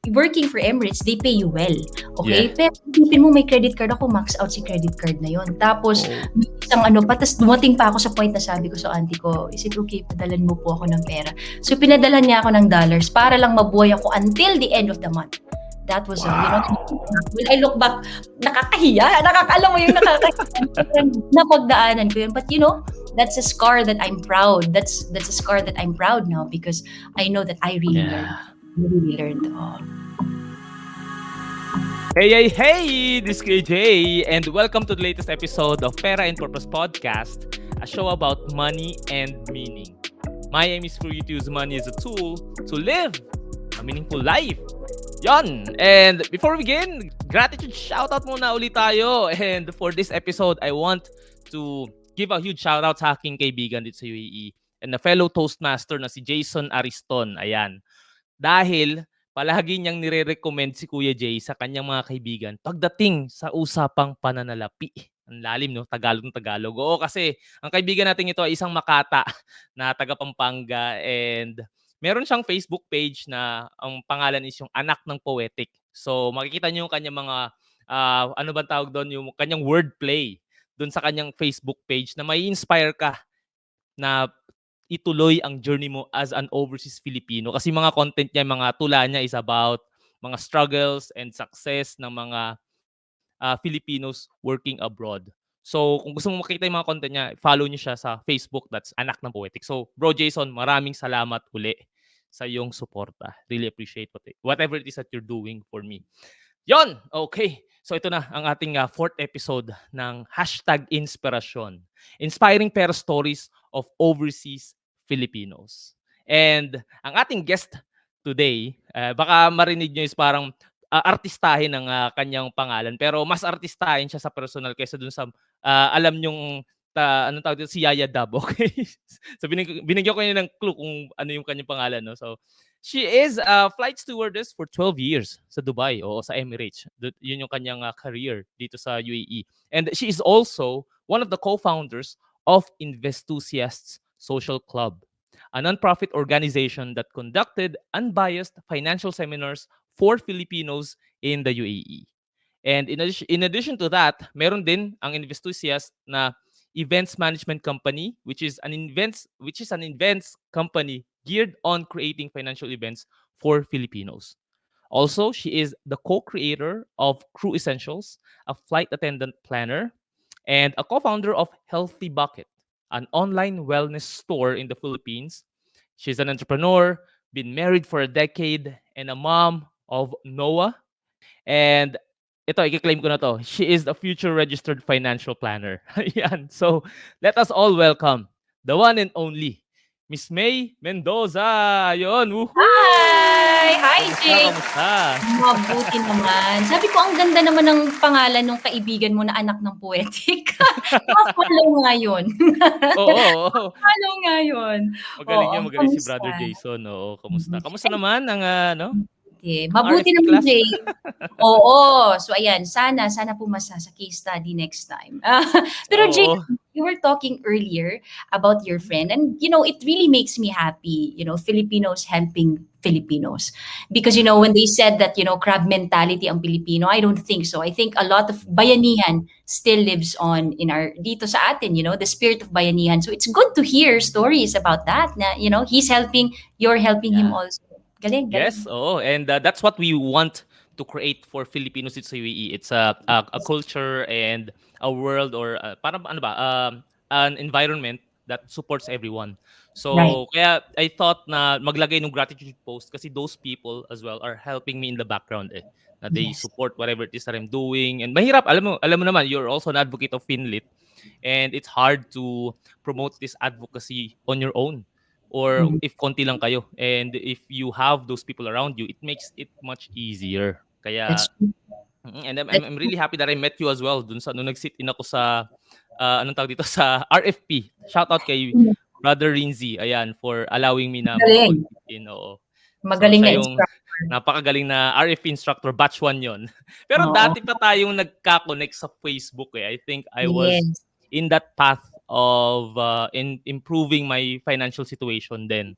working for Emirates, they pay you well. Okay? Yeah. Pero isipin mo may credit card ako, max out si credit card na yon. Tapos, may isang patas dumating pa ako sa point na sabi ko sa auntie ko, is it okay, padalan mo po ako ng pera. So, pinadalan niya ako ng dollars para lang mabuhay ako until the end of the month. That was, when I look back, nakakahiya. Alam mo yung nakakahiya. Napagdaanan ko yun. But that's a scar that I'm proud. That's a scar that I'm proud now because I know that I really learned. Hey, this is KJ, and welcome to the latest episode of Pera and Purpose Podcast, a show about money and meaning. My aim is for you to use money as a tool to live a meaningful life. Yon! And before we begin, gratitude shoutout muna ulit tayo. And for this episode, I want to give a huge shoutout sa aking kaibigan dito sa UAE and a fellow Toastmaster na si Jason Ariston. Ayan. Dahil palagi niyang nire-recommend si Kuya Jay sa kanyang mga kaibigan pagdating sa usapang pananalapi. Ang lalim, no? Tagalog ng Tagalog. Oo, kasi ang kaibigan natin ito ay isang Makata na taga Pampanga and meron siyang Facebook page na ang pangalan is yung Anak ng Poetic. So makikita niyo yung kanyang mga, ano ba tawag doon, yung kanyang wordplay doon sa kanyang Facebook page na may inspire ka na ituloy ang journey mo as an overseas Filipino. Kasi mga content niya, mga tula niya is about mga struggles and success ng mga Filipinos working abroad. So kung gusto mo makita yung mga content niya, follow niyo siya sa Facebook, that's Anak ng Poetic. So Bro Jason, maraming salamat uli sa iyong suporta. Really appreciate whatever it is that you're doing for me. Yon! Okay. So ito na ang ating fourth episode ng #Inspirasyon. Inspiring Pera Stories of Overseas Filipinos. And ang ating guest today, baka marinig nyo is parang artistahin ng kanyang pangalan. Pero mas artistahin siya sa personal kaysa dun sa alam nyong anong tawag dito, si Yaya Dab, okay? So binigyan ko niya ng clue kung ano yung kanyang pangalan, no? So she is a flight stewardess for 12 years sa Dubai o sa Emirates. Yun yung kanyang career dito sa UAE. And she is also one of the co-founders of Investhusiasts Social Club, a non-profit organization that conducted unbiased financial seminars for Filipinos in the UAE. And in addition to that, meron din ang Investhusiast na events management company, which is an events company geared on creating financial events for Filipinos. Also, she is the co-creator of Crewssentials, a flight attendant planner, and a co-founder of HealthyBucket, an online wellness store in the Philippines. She's an entrepreneur, been married for a decade, and a mom of Noah. And ito, i-claim ko na to. She is a future registered financial planner. Yan. So, let us all welcome the one and only Miss Mae Mendoza. Ayun. Woohoo! Hi, Jay. Kamusta? Mabuti naman. Sabi ko, ang ganda naman ng pangalan ng kaibigan mo na Anak ng Poetic. Follow nga yun. Oo. Follow nga yun. Magaling si Brother Jason. Oo, kamusta? Kamusta naman ang Okay. Mabuti RFP naman, class? Jay. Oo. So, ayan. Sana pumasa sa case study next time. Pero, Jay, you were talking earlier about your friend. And, it really makes me happy, Filipinos helping Filipinos. Because, when they said that, crab mentality ang Filipino, I don't think so. I think a lot of bayanihan still lives on dito sa atin, the spirit of bayanihan. So, it's good to hear stories about that. Na, he's helping, you're helping him also. Galing. Yes, and that's what we want to create for Filipinos sa UAE. It's a culture and a world or parang an environment that supports everyone. So kaya I thought na maglagay ng gratitude post kasi those people as well are helping me in the background na they support whatever it is that I'm doing. And mahirap, alam mo naman, you're also an advocate of Finlit, and it's hard to promote this advocacy on your own. Or if konti lang kayo, and if you have those people around you, it makes it much easier. Kaya, and I'm really happy that I met you as well dun sa nung nag-sit in ako sa anong tawag dito sa RFP. Shout out kay Brother Rinzi, ayan, for allowing me na mag-in. Oo. Magaling so, na instructor. Napakagaling na RFP instructor, batch 1 yon. Pero dati pa tayong nagka-connect sa Facebook I think I was in that path of in improving my financial situation then.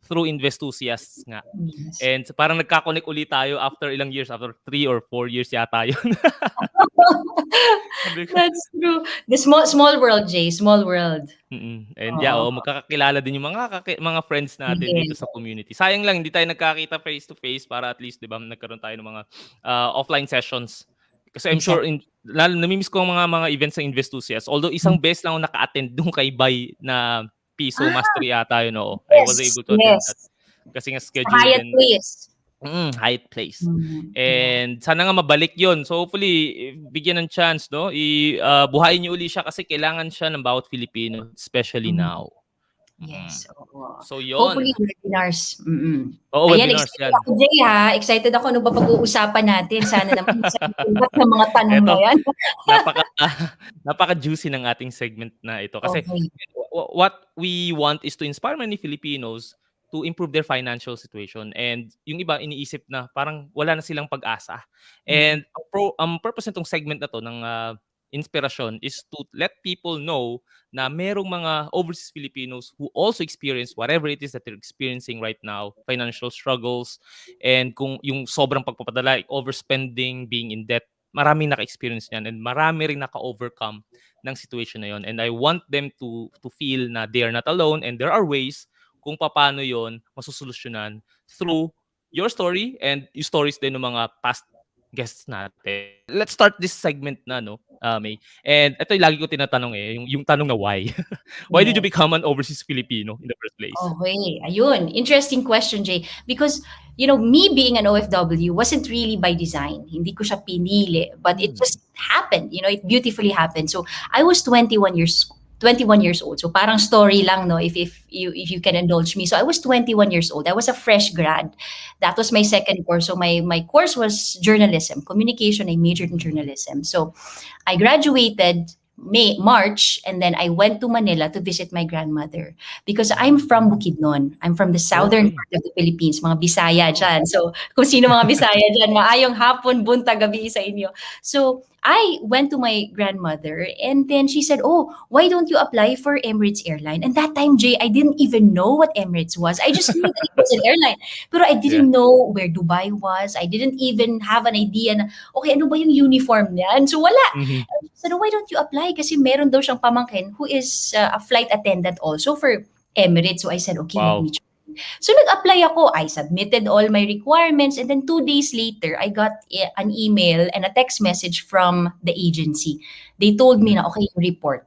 through Investhusiasts nga. Yes. And parang nagka-connect ulit tayo after ilang years, after 3 or 4 years yata yun. Sabi ko, That's true. The small world, Jay. Small world. And Oo. magkakakilala din yung mga friends natin dito Yes. sa community. Sayang lang hindi tayo nagkakita face to face para at least 'di ba nagkaroon tayo ng mga offline sessions. Kasi I'm sure Exactly. lalo namimiss ko ang mga events ng Investhusiasts. Although isang beses lang ako naka-attend dun kay Bay na Piso Ah, Mastery ata yun, oo. I was yes. able to attend that. Yes. Kasi nga Sa schedule Hyatt din. Place. High place. Yeah. And sana nga mabalik 'yon. So hopefully bigyan ng chance, no? Buhayin niyo uli siya kasi kailangan siya ng bawat Filipino, especially now. Yes. Oo. So Hopefully 'yon. webinars. Oo, Ayan, webinars excited 'yan. ako, Jay, ha. Excited ako ano ba pag-uusapan natin. Sana naman sagutin lahat ng mga tanong na Eto, yan. napaka napaka-juicy ng ating segment na ito kasi Okay. what we want is to inspire many Filipinos to improve their financial situation, and yung iba iniisip na parang wala na silang pag-asa. And ang purpose nitong segment na to ng inspirasyon is to let people know na merong mga overseas Filipinos who also experience whatever it is that they're experiencing right now, financial struggles, and kung yung sobrang pagpapadala, like overspending, being in debt, maraming naka-experience niyan and marami ring naka-overcome ng situation na yon. And I want them to feel na they are not alone and there are ways kung paano yon masusolusyonan through your story and yung stories din ng mga past guests natin. Let's start this segment na, no, May. And ito yung lagi ko tinatanong yung tanong na why. Why did you Yes. become an overseas Filipino in the first place? Okay, ayun. Interesting question, Jay. Because, me being an OFW wasn't really by design. Hindi ko siya pinili, but it just happened. It beautifully happened. So, I was 21 years old. So, parang story lang, no, if you can indulge me. So, I was 21 years old. I was a fresh grad. That was my second course. So, my course was journalism, communication. I majored in journalism. So, I graduated March, and then I went to Manila to visit my grandmother because I'm from Bukidnon. I'm from the southern Okay. part of the Philippines, mga Bisaya dyan. So, kung sino mga Bisaya dyan, maayong hapon, buntag, gabi sa inyo. So, I went to my grandmother, and then she said, "Oh, why don't you apply for Emirates airline?" And that time, Jay, I didn't even know what Emirates was. I just knew that it was an airline. Pero I Yeah. didn't know where Dubai was. I didn't even have an idea na, okay, ano ba yung uniform niyan? So, wala. Mhm. So, why don't you apply? Kasi meron daw siyang pamangkin who is a flight attendant also for Emirates. So, I said, okay, let Wow. me try. So, nag-apply ako. I submitted all my requirements, and then 2 days later, I got an email and a text message from the agency. They told me na, okay, report.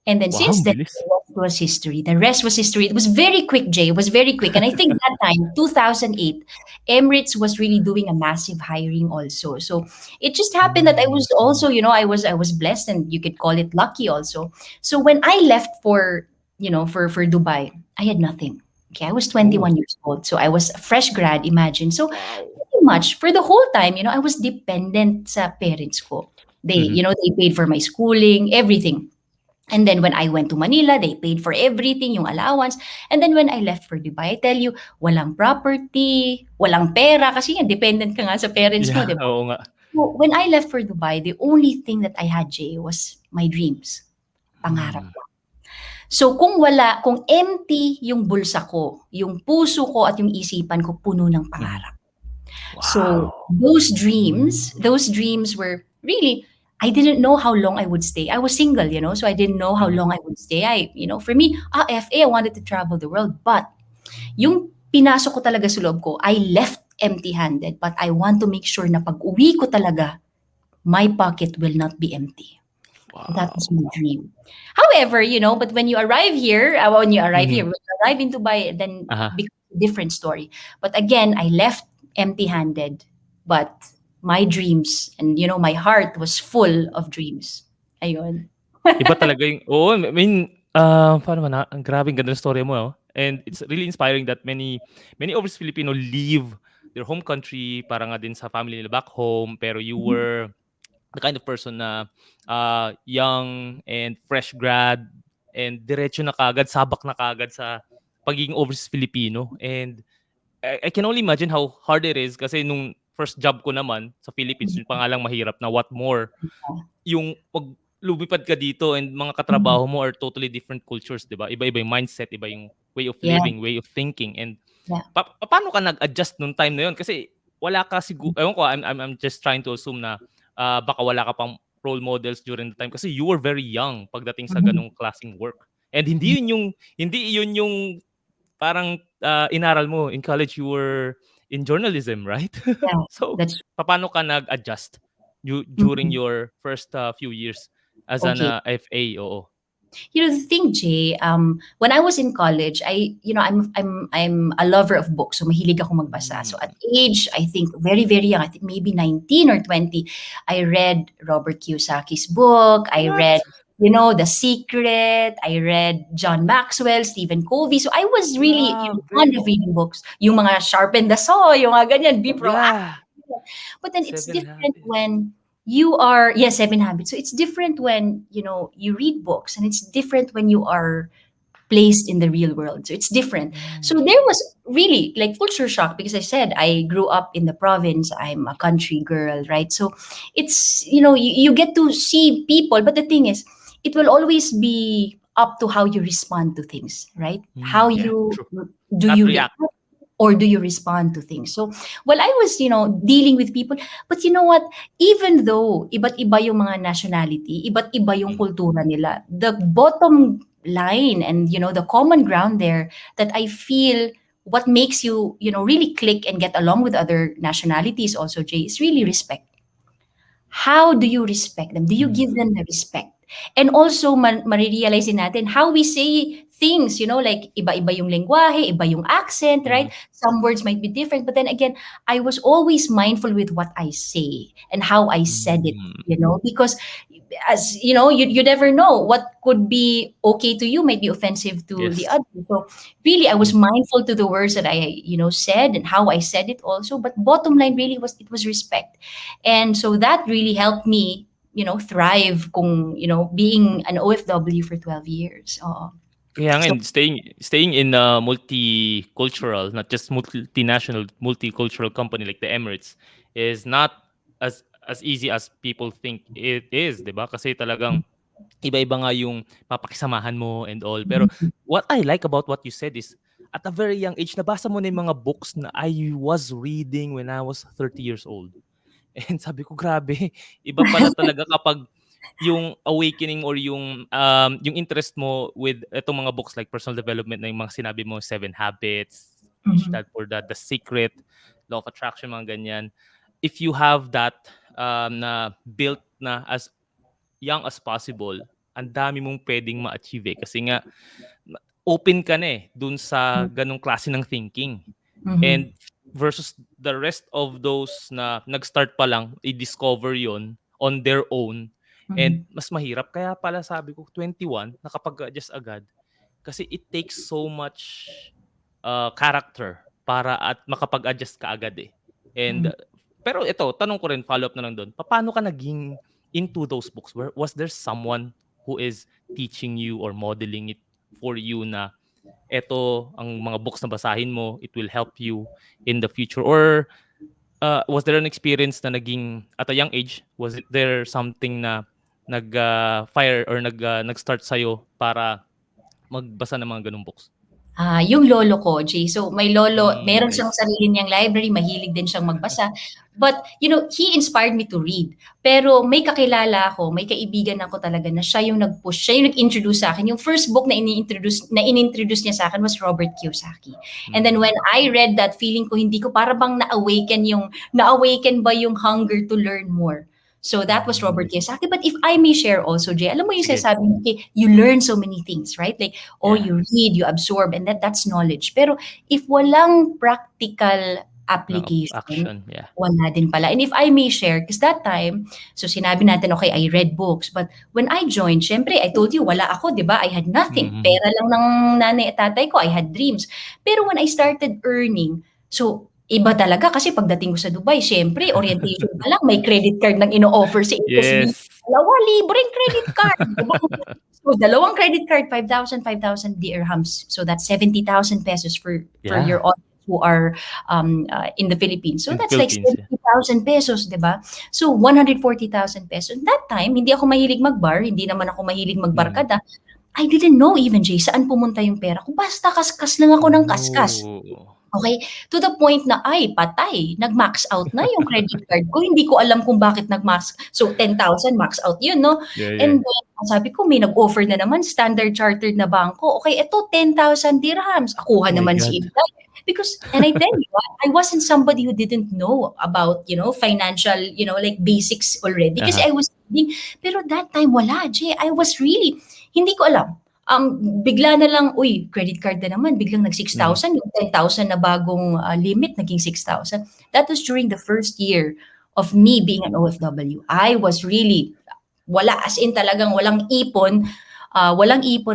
And then Wow, since then, bilis. the rest was history. The rest was history. It was very quick, Jay. It was very quick. And I think that time, 2008, Emirates was really doing a massive hiring also. So it just happened that I was also, I was blessed, and you could call it lucky also. So when I left for Dubai, I had nothing. Okay, I was 21 Oh. years old. So I was a fresh grad, imagine. So Wow. pretty much for the whole time, I was dependent sa parents ko. They, Mhm. they paid for my schooling, everything. And then when I went to Manila, they paid for everything, yung allowance. And then when I left for Dubai, I tell you, walang property, walang pera, kasi nga, dependent ka nga sa parents mo, Yeah, di ba? oo nga. So when I left for Dubai, the only thing that I had, Jay, was my dreams. Pangarap ko. So kung empty yung bulsa ko, yung puso ko at yung isipan ko puno ng pangarap. So Wow. those dreams were really, I didn't know how long I would stay. I was single, so I didn't know how long I would stay. For me, FA, I wanted to travel the world. But yung pinasok ko talaga sa loob ko, I left empty-handed. But I want to make sure na pag uwi ko talaga, my pocket will not be empty. That was my dream. However, but when you arrive here, when you arrive in Dubai, then becomes a different story. But again, I left empty-handed, but my dreams and my heart was full of dreams. Ayun. Iba talaga yung I mean, paano man, ang grabeng ganda ng storya mo, oh. And it's really inspiring that many overseas Filipino leave their home country para nga din sa family nila back home, pero you were the kind of person na young and fresh grad and diretso na kaagad, sabak na kaagad sa pagiging overseas Filipino. And I can only imagine how hard it is kasi nung first job ko naman sa Philippines, yun pa nga lang mahirap na what more yung pag lumipad ka dito and mga katrabaho mo are totally different cultures, 'di ba? Iba-iba yung mindset, iba yung way of Yeah. living, way of thinking. And Yeah. Paano ka nag-adjust nung time na yun? Kasi wala ka ewan ko, I'm just trying to assume na baka wala ka pang role models during the time kasi you were very young pagdating sa Mhm. ganung klaseng work. And hindi yun yung parang inaral mo in college. You were in journalism, right? Yeah, So that's paano ka nag-adjust during mhm. your first few years as an Okay. FA? Oo. The thing, Jay, when I was in college, I'm a lover of books, so mahilig ako magbasa. So at Mm. age, I think very very young, I think maybe 19 or 20, I read Robert Kiyosaki's book. I read, What? The Secret. I read John Maxwell, Stephen Covey. So I was really, fond Grabe. of reading books. Yung mga Sharpen the Saw, yung mga ganyan, be proactive. Yeah. But then it's 7 different habits. when you are, yes, Seven Habits. So it's different when, you read books, and it's different when you are placed in the real world. So it's different. So Mm. there was really like culture shock because I said I grew up in the province. I'm a country girl, right? So it's, you get to see people, but the thing is, it will always be up to how you respond to things, right? How Yeah, you true. do Not you react. react, or do you respond to things? So while I was, dealing with people, but you know what? Even though iba't iba yung mga nationality, iba't iba yung Mm. kultura nila, the bottom line and the common ground there that I feel what makes you, really click and get along with other nationalities also, Jay, is really respect. How do you respect them? Do you Mm. give them the respect? And also, marirealize din natin how we say things, like iba-iba yung lengguwahe, iba yung accent, right? Mhm. Some words might be different, but then again, I was always mindful with what I say and how I said it, Mm. because as you never know what could be okay to you might be offensive to the Yes. other. So really, I was Mm. mindful to the words that I said and how I said it also. But bottom line really was, it was respect. And so that really helped me, thrive kung, being an OFW for 12 years. Kaya nga So staying in a multicultural, not just multinational, multicultural company like the Emirates is not as easy as people think it is, 'di ba? Kasi talagang iba-iba nga yung papakisamahan mo and all. Pero what I like about what you said is at a very young age nabasa mo na yung mga books na I was reading when I was 30 years old. And sabi ko, grabe, iba pala talaga kapag yung awakening or yung interest mo with itong mga books like personal development na yung mga sinabi mo, Seven Habits, Rich mhm, Dad Poor Dad, The Secret, Law of Attraction, mga ganyan. If you have that na built na as young as possible, ang dami mong pwedeng ma-achieve eh. Kasi nga, open ka na eh dun sa ganong klase ng thinking. mhm, And versus the rest of those na nag-start pa lang, i-discover yon on their own. And mhm, mas mahirap. Kaya pala sabi ko, 21, nakapag-adjust agad. Kasi it takes so much character para at makapag-adjust ka agad eh. And mhm. pero ito, tanong ko rin, follow up na lang doon. Paano ka naging into those books? Was there someone who is teaching you or modeling it for you na eto ang mga books na basahin mo, it will help you in the future? Or was there an experience na naging at a young age? Was it there something na nag-fire or nag-start sa'yo para magbasa ng mga ganung books? Yung lolo ko, Jay. So, may lolo, meron I siyang see. sarili niyang library, mahilig din siyang magbasa. But, he inspired me to read. Pero may kakilala ako, may kaibigan ako talaga na siya yung nag-push, siya yung nag-introduce sa akin. Yung first book na in-introduce niya sa akin was Robert Kiyosaki. And then Mm. when I read that, feeling ko hindi ko para bang na-awaken ba yung hunger to learn more. So that was Robert Mm. Kiyosaki. But if I may share also, Jay, alam mo yung Sige. sasabi mo, okay, you learn so many things, right? Like, Yeah. you read, you absorb, and that's knowledge. Pero if walang practical No, application, action. Yeah. wala din pala. And if I may share, because that time, so sinabi natin, okay, I read books, but when I joined, syempre, I told you, wala ako, di ba? I had nothing. Mhm. Pera lang ng nanay at tatay ko. I had dreams. Pero when I started earning, so, iba talaga kasi pagdating ko sa Dubai, syempre, orientation pa lang, may credit card nang ino-offer sa HSBC. Yes. Dalawa, libreng credit card. Diba? So, dalawang credit card, 5,000 dirhams. So, that's 70,000 pesos for your Yeah. audience who are in the Philippines. So, In the that's like Philippines, yeah. 70,000 pesos, di ba? So, 140,000 pesos. That time, hindi ako mahilig mag-bar, hindi naman ako mahilig Mm. magbarkada. I didn't know even, Jay, saan pumunta yung pera ko. Basta kaskas lang ako ng kaskas. Oh. Okay, to the point na, ay patay, nag-max out na yung credit card ko, hindi ko alam kung bakit nag-max. So 10,000 max out yun 'no, Yeah. and then sabi ko may nag-offer na naman Standard Chartered na bangko, okay eto 10,000 dirhams, kuha Oh my naman God. si Inday. Because and I tell you what, I wasn't somebody who didn't know about, financial, like basics already kasi Aha. I was reading. Pero that time wala, Jay, I was really hindi ko alam. Bigla na lang, uy, credit card na naman, biglang nag Mhm. 6,000, yung 10,000 na bagong limit, naging 6,000. That was during the first year of me being an OFW. I was really, wala, as in talagang walang ipon,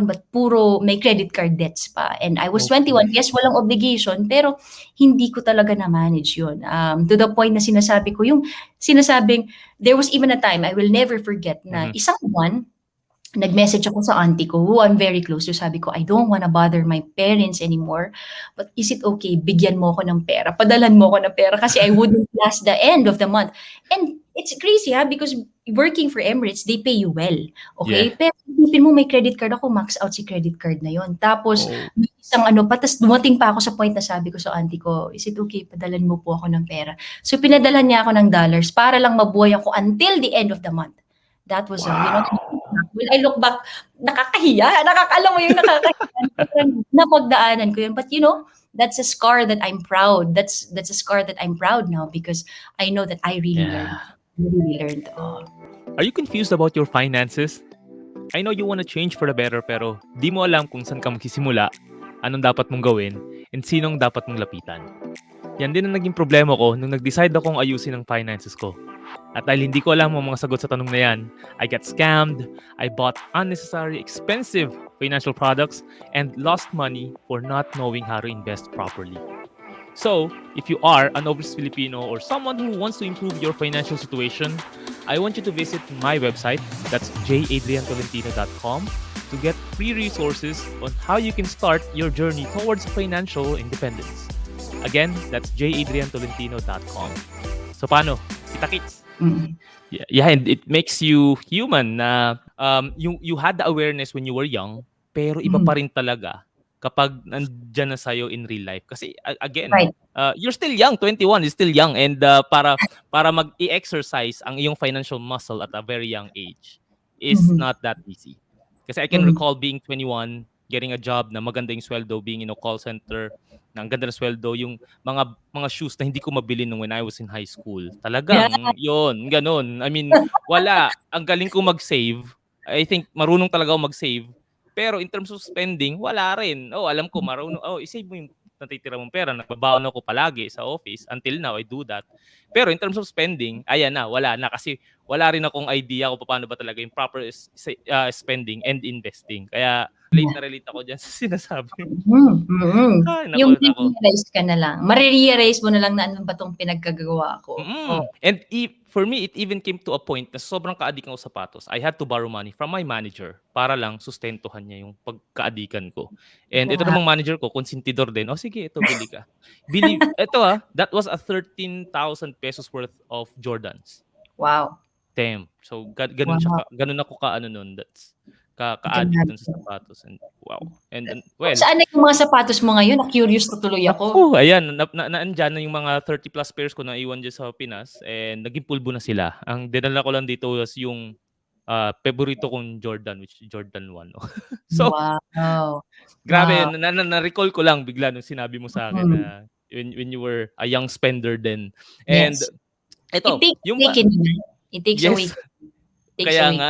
but puro may credit card debts pa. And I was Okay. 21, yes, walang obligation, pero hindi ko talaga na-manage yun. To the point na sinasabing, there was even a time, I will never forget, na Mhm. isang buwan, nag-message ako sa auntie ko, who I'm very close to. Sabi ko, I don't wanna bother my parents anymore, but is it okay, bigyan mo ako ng pera, padalan mo ako ng pera kasi I wouldn't last the end of the month. And it's crazy because working for Emirates, they pay you well, Yeah. okay? Pero isipin mo may credit card ako, max out si credit card na yon. Tapos Oh. may isang ano pa, tas dumating pa ako sa point na sabi ko sa auntie ko, is it okay, padalan mo po ako ng pera. So pinadalan niya ako ng dollars para lang mabuhay ako until the end of the month. That was, Wow. when I look back, nakakahiya, alam mo yung nakakahiya, napagdaanan ko yun. But that's a scar that I'm proud. That's a scar that I'm proud now because I know that I really learned. Yeah. Really learned. Oh. Are you confused about your finances? I know you wanna change for the better pero di mo alam kung saan ka magsisimula, anong dapat mong gawin, and sinong dapat mong lapitan. Yan din ang naging problema ko nung nag-decide akong ayusin ang finances ko. At dahil hindi ko alam ang mga sagot sa tanong na yan, I got scammed, I bought unnecessary expensive financial products, and lost money for not knowing how to invest properly. So, if you are an overseas Filipino or someone who wants to improve your financial situation, I want you to visit my website, that's jadriantolentino.com, to get free resources on how you can start your journey towards financial independence. Again, that's jadriantolentino.com. So, paano? Kita-kits. Mm. Yeah, and it makes you human na you had the awareness when you were young, pero iba pa rin talaga kapag nandyan na sa'yo in real life. Kasi again, Right. you're still young, 21 is still young, and para mag-i-exercise ang iyong financial muscle at a very young age is Mhm. not that easy. Kasi I can recall being 21, getting a job na maganda yung sweldo, being in a call center, na ang ganda ng sweldo, yung mga shoes na hindi ko mabili nung when I was in high school. Yeah. Talagang yon, ganun. I mean, wala. Ang galing ko mag-save. I think marunong talaga ako mag-save. Pero in terms of spending, wala rin. Oh, alam ko marunong. Oh, i-save mo yung natitira mong pera. Nagbabaon ako palagi sa office. Until now, I do that. Pero in terms of spending, ayan na, wala na. Kasi wala rin akong idea kung paano ba talaga yung proper spending and investing. Kaya relate ako dyan sa sinasabi. Ay, Yung nako. realize ka na lang. Marirealize mo na lang na ano ba tong pinagkagagawa ko. Oh. And for me, it even came to a point na sobrang kaadik ako sa sapatos. I had to borrow money from my manager para lang sustentuhan niya yung pagkaadikan ko. And ito Wow. namang manager ko, konsentidor din. Oh, sige, ito, bili ka. Ito that was a 13,000 pesos worth of Jordans. Wow. Damn. So, ganun ako kaano nun. That's ka-addict dun sa sapatos. And wow. And well, saan na yung mga sapatos mo ngayon? Na-curious na tuloy ako. Ayan, naandyan na yung mga 30 plus pairs ko na iwan dyan sa Pinas and naging pulbo na sila. Ang dinala ko lang dito was yung favorito kong Jordan, which is Jordan 1. So, Wow. grabe, Wow. na-recall ko lang bigla nung sinabi mo sa akin na when you were a young spender then. And Yes. ito, yung ba? It takes Yes. away. Kaya nga.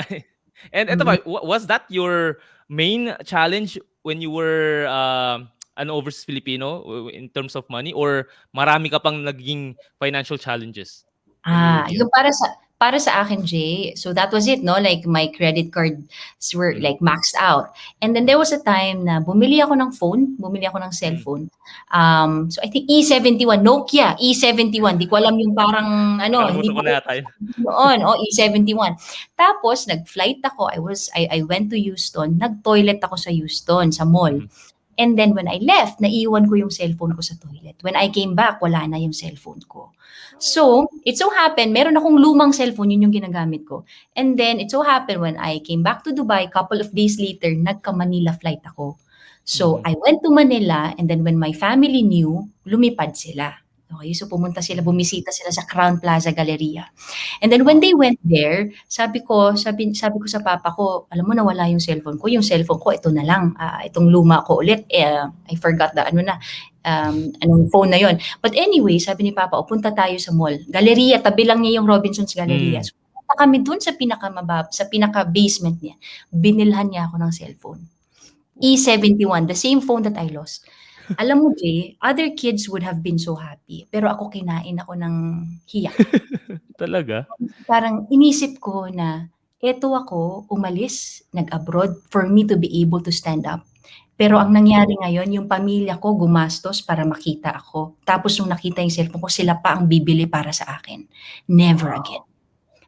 And ito ba, was that your main challenge when you were an overseas Filipino in terms of money, or marami ka pang naging financial challenges when you were young? Yung para sa akin, Jay, so that was it, no? Like my credit cards were like maxed out. And then there was a time na bumili ako ng cellphone. So I think E71, Nokia E71. Di ko alam yung parang Nakalimutan ko na yata yun. Noon, E71. Tapos nag-flight ako. I went to Houston. Nag-toilet ako sa Houston, sa mall. And then when I left, naiwan ko yung cellphone ko sa toilet. When I came back, wala na yung cellphone ko. So, it so happened, meron akong lumang cellphone, yun yung ginagamit ko. And then, it so happened when I came back to Dubai, couple of days later, nagka-Manila flight ako. So, I went to Manila, and then when my family knew, lumipad sila. Okay, so pumunta sila, bumisita sila sa Crown Plaza Galleria. And then when they went there, sabi ko sa papa ko, alam mo nawala yung cellphone ko. Yung cellphone ko, ito na lang. Itong luma ko ulit. I forgot anong phone na yon. But anyway, sabi ni papa, punta tayo sa mall. Galleria, tabi lang niya yung Robinson's Galleria. So, punta kami dun sa pinaka-basement niya. Binilhan niya ako ng cellphone. E71, the same phone that I lost. Alam mo, Jay, other kids would have been so happy. Pero ako kinain ako ng hiya. Talaga? Parang inisip ko na eto ako umalis, nag-abroad for me to be able to stand up. Pero ang nangyari ngayon, yung pamilya ko gumastos para makita ako. Tapos nung nakita yung cellphone ko, sila pa ang bibili para sa akin. Never again.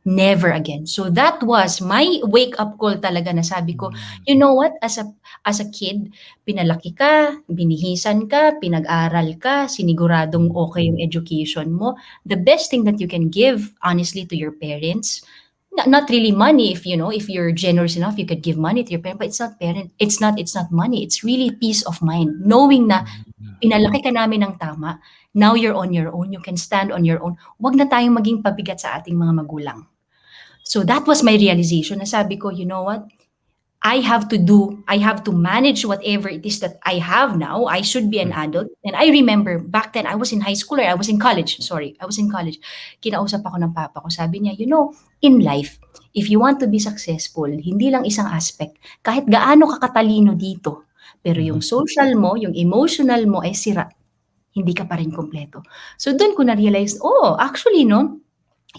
Never again. So that was my wake-up call talaga na sabi ko, you know what, as a kid, pinalaki ka, binihisan ka, pinag-aral ka, siniguradong okay yung education mo. The best thing that you can give, honestly, to your parents, not really money, if you're generous enough, you could give money to your parents, but it's not money. It's really peace of mind. Knowing na pinalaki ka namin ng tama, now you're on your own, you can stand on your own. Huwag na tayong maging pabigat sa ating mga magulang. So that was my realization. Nasabi ko, you know what? I have to manage whatever it is that I have now. I should be an adult. And I remember back then, I was in high school, or I was in college. Kinausap ako ng papa ko. Sabi niya, in life, if you want to be successful, hindi lang isang aspect. Kahit gaano ka katalino dito, pero yung social mo, yung emotional mo ay sira. Hindi ka pa rin kompleto. So doon ko na-realize, actually,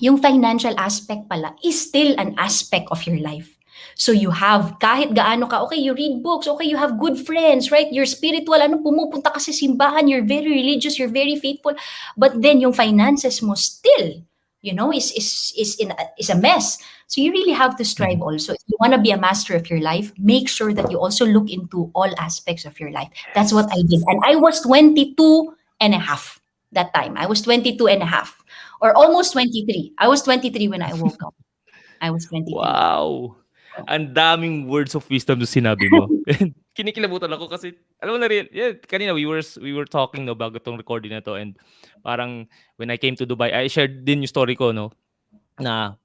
yung financial aspect pala is still an aspect of your life. So you have, kahit gaano ka, okay, you read books, okay, you have good friends, right? You're spiritual, pumupunta ka sa simbahan, you're very religious, you're very faithful. But then yung finances mo still, is a mess. So you really have to strive also. If you want to be a master of your life, make sure that you also look into all aspects of your life. That's what I did. And I was 22 and a half that time. I was 22 and a half. Or almost 23. I was 23 when I woke up. I was 23. Wow! Ang daming words of wisdom na sinabi mo. Kinikilabutan ako kasi, alam mo na rin, kanina we were talking about itong recording na to, and parang when I came to Dubai, I shared din yung story ko, na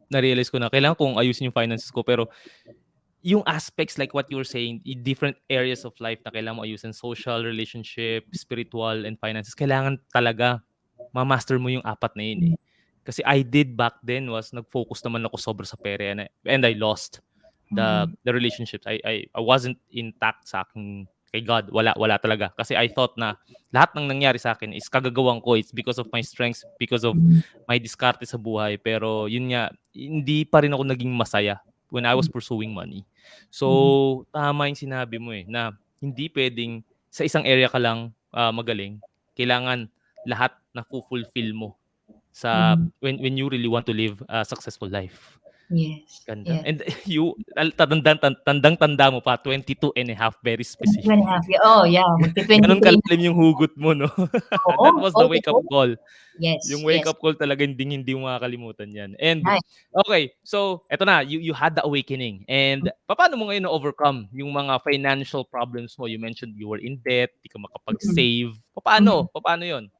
na-realize ko na kailangan kong ayusin yung finances ko, pero yung aspects like what you were saying, in different areas of life na kailangan mo ayusin, social, relationship, spiritual, and finances, kailangan talaga ma-master mo yung apat na yun eh. Kasi I did back then was nag-focus naman ako sobra sa pera, and I lost the relationships. I wasn't intact sa akin kay God. Wala talaga. Kasi I thought na lahat ng nangyari sa akin is kagagawang ko. It's because of my strengths, because of my diskarte sa buhay. Pero yun nga, hindi pa rin ako naging masaya when I was pursuing money. So, tama yung sinabi mo na hindi pwedeng sa isang area ka lang magaling. Kailangan lahat na fulfill mo sa when you really want to live a successful life. Yes. Ganda. Yes. And you, tandang-tanda mo pa, 22 and a half, very specific. 22 and a half. Oh, yeah. Ganun kalalim yung hugot mo, no? That was the wake-up call. Yes. Yung wake-up call talaga, hindi mo makakalimutan yan. And, okay, so, eto na, you had the awakening. And, paano mo ngayon na-overcome yung mga financial problems mo? You mentioned you were in debt, di ka makapag-save. Paano yun?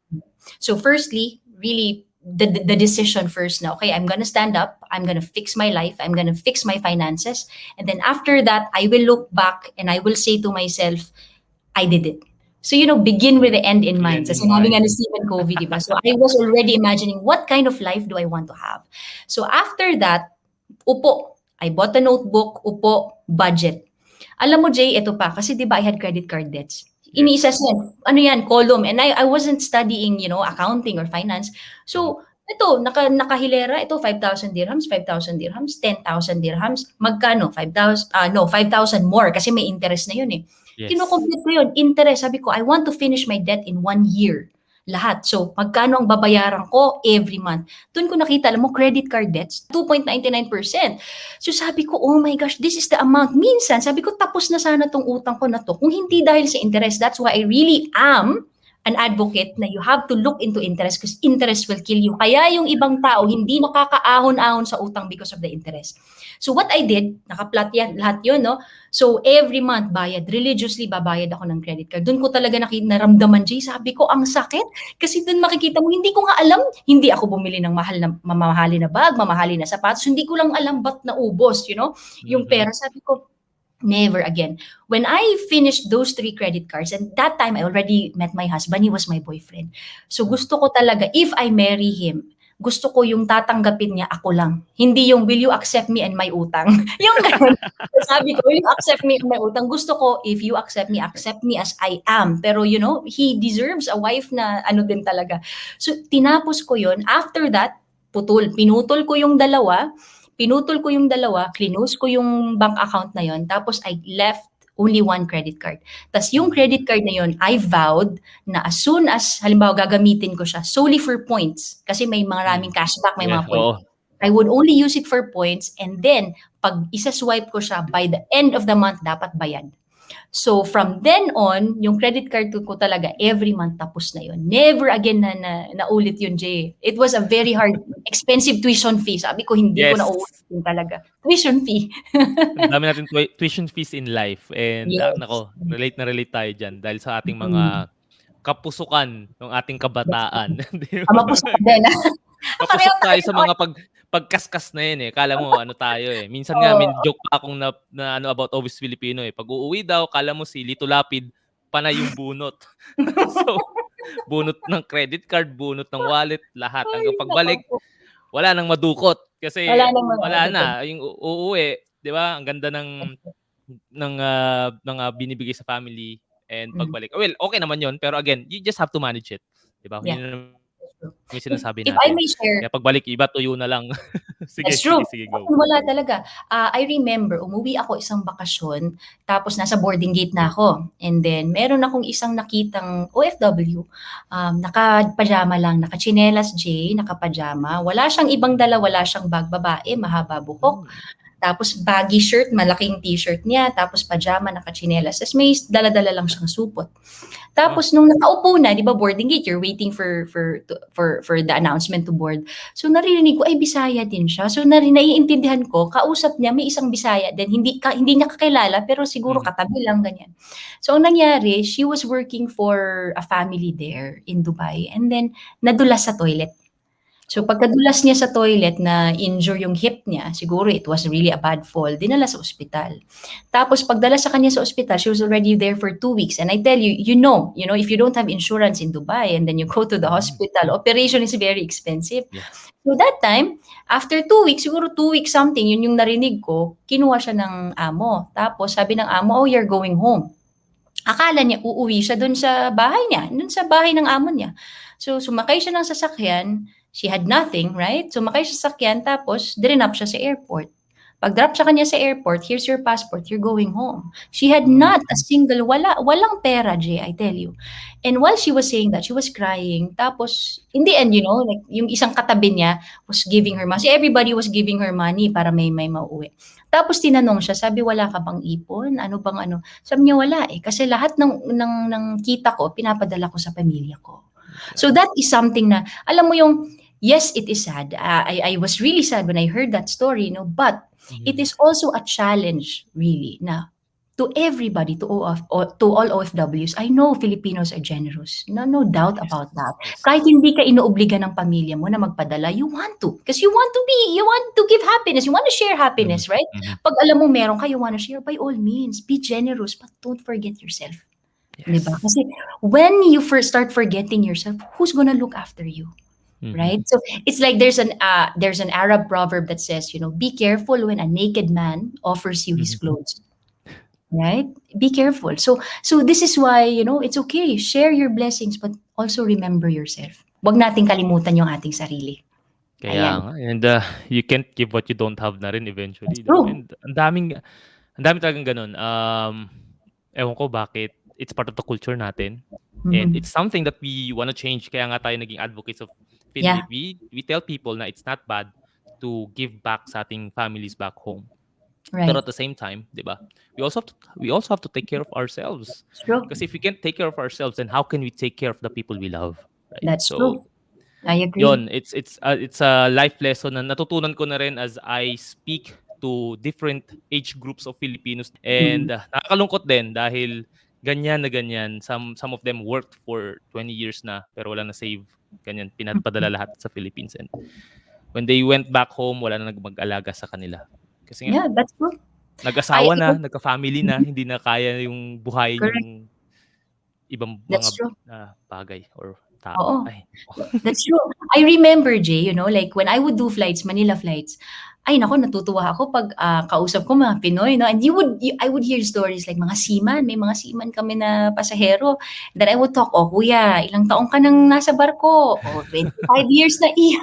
So, firstly, really, the decision first na, okay, I'm gonna stand up, I'm gonna fix my life, I'm gonna fix my finances, and then after that, I will look back and I will say to myself, I did it. So, begin with the end in mind. So, sinabi nga ni Stephen Covey, diba? So, I was already imagining what kind of life do I want to have. So, after that, upo. I bought a notebook, upo, budget. Alam mo, Jay, ito pa, kasi diba I had credit card debts. Iniisas yan, column. And I wasn't studying, accounting or finance. So, ito, nakahilera, ito 5,000 dirhams, 5,000 dirhams, 10,000 dirhams. Magkano? 5,000 more kasi may interest na yun eh. Yes. Kinukompute ko yun, interest. Sabi ko, I want to finish my debt in 1 year. Lahat. So, magkano ang babayaran ko every month? Doon ko nakita, alam mo, credit card debts, 2.99%. So, sabi ko, oh my gosh, this is the amount. Minsan, sabi ko, tapos na sana tong utang ko na to. Kung hindi dahil sa interest, that's why I really am an advocate na you have to look into interest because interest will kill you. Kaya yung ibang tao hindi nakakaahon-ahon sa utang because of the interest. So what I did, nakaplat yan, lahat yun, no? So every month, bayad. Religiously, babayad ako ng credit card. Doon ko talaga naramdaman, Jay. Sabi ko, ang sakit. Kasi doon makikita mo, hindi ko nga alam, hindi ako bumili ng mamahali na bag, mamahali na sapatos. Hindi ko lang alam ba't naubos, yung pera. Sabi ko, never again. When I finished those 3 credit cards, and that time I already met my husband, he was my boyfriend. So gusto ko talaga, if I marry him, gusto ko yung tatanggapin niya ako lang. Hindi yung, will you accept me and my utang? Yung ganun. Sabi ko, will you accept me and my utang? Gusto ko, if you accept me as I am. Pero he deserves a wife na ano din talaga. So tinapos ko yun. After that, pinutol ko yung dalawa, clinose ko yung bank account na yun, tapos I left only 1 credit card. Tapos yung credit card na yun, I vowed na as soon as, halimbawa, gagamitin ko siya solely for points, kasi may maraming cashback, may mga points. I would only use it for points, and then, pag isa-swipe ko siya, by the end of the month, dapat bayad. So from then on, yung credit card ko talaga every month tapos na yun. Never again na ulit yun, Jay. It was a very hard, expensive tuition fee. Sabi ko, hindi ko na uulit yun talaga. Tuition fee. Ang dami natin tuition fees in life. And nako, relate na relate tayo dyan dahil sa ating mga kapusukan ng ating kabataan. Mapusok din. Kapusok tayo sa mga pagkaskas na yun eh. Kala mo ano tayo eh. Minsan nga may joke pa akong na ano about Overseas Filipino eh. Pag uuwi daw, kala mo si Lito Lapid, panay yung bunot. So, bunot ng credit card, bunot ng wallet, lahat. Hanggang pagbalik, wala nang madukot. Kasi wala na. Yung uuwi, di ba? Ang ganda ng binibigay sa family and pagbalik. Well, okay naman yun. Pero again, you just have to manage it. Di ba? Yeah. May sinasabi natin. If I may share, kaya pagbalik, iba tuyo na lang. Sige, that's true. Sige, go. Wala talaga. I remember, umuwi ako isang bakasyon, tapos nasa boarding gate na ako. And then, meron akong isang nakitang OFW, naka-pajama lang, naka-chinelas J, naka-pajama. Wala siyang ibang dala, wala siyang bag, babae, mahaba buhok. Tapos baggy shirt, malaking t-shirt niya, tapos pajama, naka-chinelas. Tapos may dala-dala lang siyang supot. Tapos nung nakaupo na, 'di ba, boarding gate, you're waiting for the announcement to board. So naririnig ko ay Bisaya din siya. So naiintindihan ko, kausap niya may isang Bisaya din, hindi niya kakilala pero siguro katabi lang ganyan. So ang nangyari, she was working for a family there in Dubai, and then nadulas sa toilet. So pagkadulas niya sa toilet, na injure yung hip niya, siguro it was really a bad fall, dinala sa ospital. Tapos pagdala sa kanya sa ospital, she was already there for 2 weeks. And I tell you, if you don't have insurance in Dubai and then you go to the hospital, operation is very expensive. Yeah. So that time, after 2 weeks, siguro 2 weeks something, yun yung narinig ko, kinuha siya ng amo. Tapos sabi ng amo, oh, you're going home. Akala niya uuwi siya dun sa bahay niya, dun sa bahay ng amo niya. So sumakay siya ng sasakyan. She had nothing, right? Sumakay siya sa sasakyan, tapos dinrop siya sa airport. Pag-drop sa kanya sa airport, here's your passport, you're going home. She had not a single, walang pera, Jay, I tell you. And while she was saying that, she was crying. Tapos, in the end, like, yung isang katabi niya was giving her money. Everybody was giving her money para may mauwi. Tapos tinanong siya, sabi, wala ka bang ipon? Ano bang ano? Sabi niya, wala eh. Kasi lahat ng kita ko, pinapadala ko sa pamilya ko. So that is something na, alam mo yung, yes, it is sad. I was really sad when I heard that story, but it is also a challenge, really, na to everybody, to all OFWs. I know Filipinos are generous. No doubt about that. Kahit hindi ka inoobliga ng pamilya mo na magpadala, you want to. Because you want to give happiness. You want to share happiness, right? Pag alam mo meron ka, you want to share, by all means, be generous, but don't forget yourself. Yes. Diba? Kasi when you first start forgetting yourself, who's gonna look after you? Right? So it's like there's an Arab proverb that says, be careful when a naked man offers you his clothes. Right? Be careful. So this is why, it's okay. Share your blessings, but also remember yourself. Wag nating kalimutan yung ating sarili. Kaya nga. And you can't give what you don't have na rin eventually. True. And ang dami talagang ganun. Ewan ko bakit. It's part of the culture natin. And it's something that we want to change. Kaya nga tayo naging advocates of Philip. We tell people na it's not bad to give back sa ating families back home. Pero Right. at the same time, 'di ba? We also have to take care of ourselves. It's true. Because if we can't take care of ourselves, then how can we take care of the people we love, right? That's So, true. I agree. yon, it's a life lesson na natutunan ko na rin as I speak to different age groups of Filipinos, Mm. and nakakalungkot din dahil ganyan na ganyan, some of them worked for 20 years na pero wala na save, ganyan pinapadala lahat sa Philippines, and when they went back home wala na mag-alaga sa kanila. Kasi nga Yeah, that's true. I nag-asawa na, nagka-family na, Mhm. hindi na kaya yung buhayin yung Correct. ibang mga That's true. bagay or tao. Oo. Ay, That's true. I remember, Jay, like when I would do flights, Manila flights, ay naku, natutuwa ako pag kausap ko mga Pinoy, no? And I would hear stories like mga seaman, may mga seaman kami na pasahero. Then I would talk, oh kuya, ilang taong ka nang nasa barko? Oh, 25 years na iya.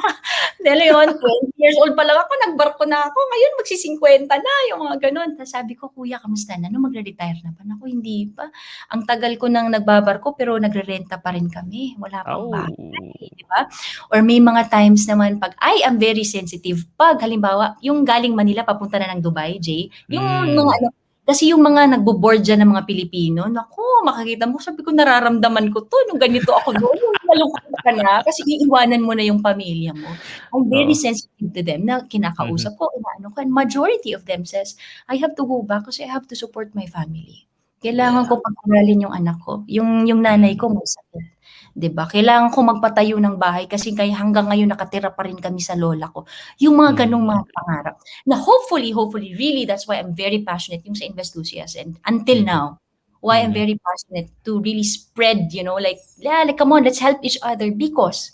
Dahil yun, 20 years old pa lang ako, nagbarko na ako. Ngayon, magsi-50 na, yung mga ganun. Tapos sabi ko, kuya, kamusta na? No, magre-retire na pa? Naku, hindi pa. Ang tagal ko nang nagbabarko, pero nagre-renta pa rin kami. Wala pang bahay, oh. di ba? Or may mga times naman pag I am very sensitive pag halimbawa yung galing Manila papunta na ng Dubai, Jay, yung mga Hmm. kasi yung mga nagbo-board diyan ng mga Pilipino, naku, makikita mo sabi ko nararamdaman ko 'to nung ganito ako noon, yung malungkot ka na kasi iiwanan mo na yung pamilya mo. I'm very Oo. sensitive to them na Mhm. kinakausap ko, inaano ko, and majority of them says, "I have to go back kasi I have to support my family. Kailangan Yeah. ko pag-aralin yung anak ko, yung nanay Mm. ko may sakit." 'Di ba? Kailangan ko magpatayo ng bahay kasi hanggang ngayon nakatira pa rin kami sa lola ko. Yung mga gano'ng Mm. mga pangarap na hopefully, really that's why I'm very passionate yung sa Investhusiast and until Mhm. now, why I'm Mm. very passionate to really spread, like, yeah, like come on, let's help each other because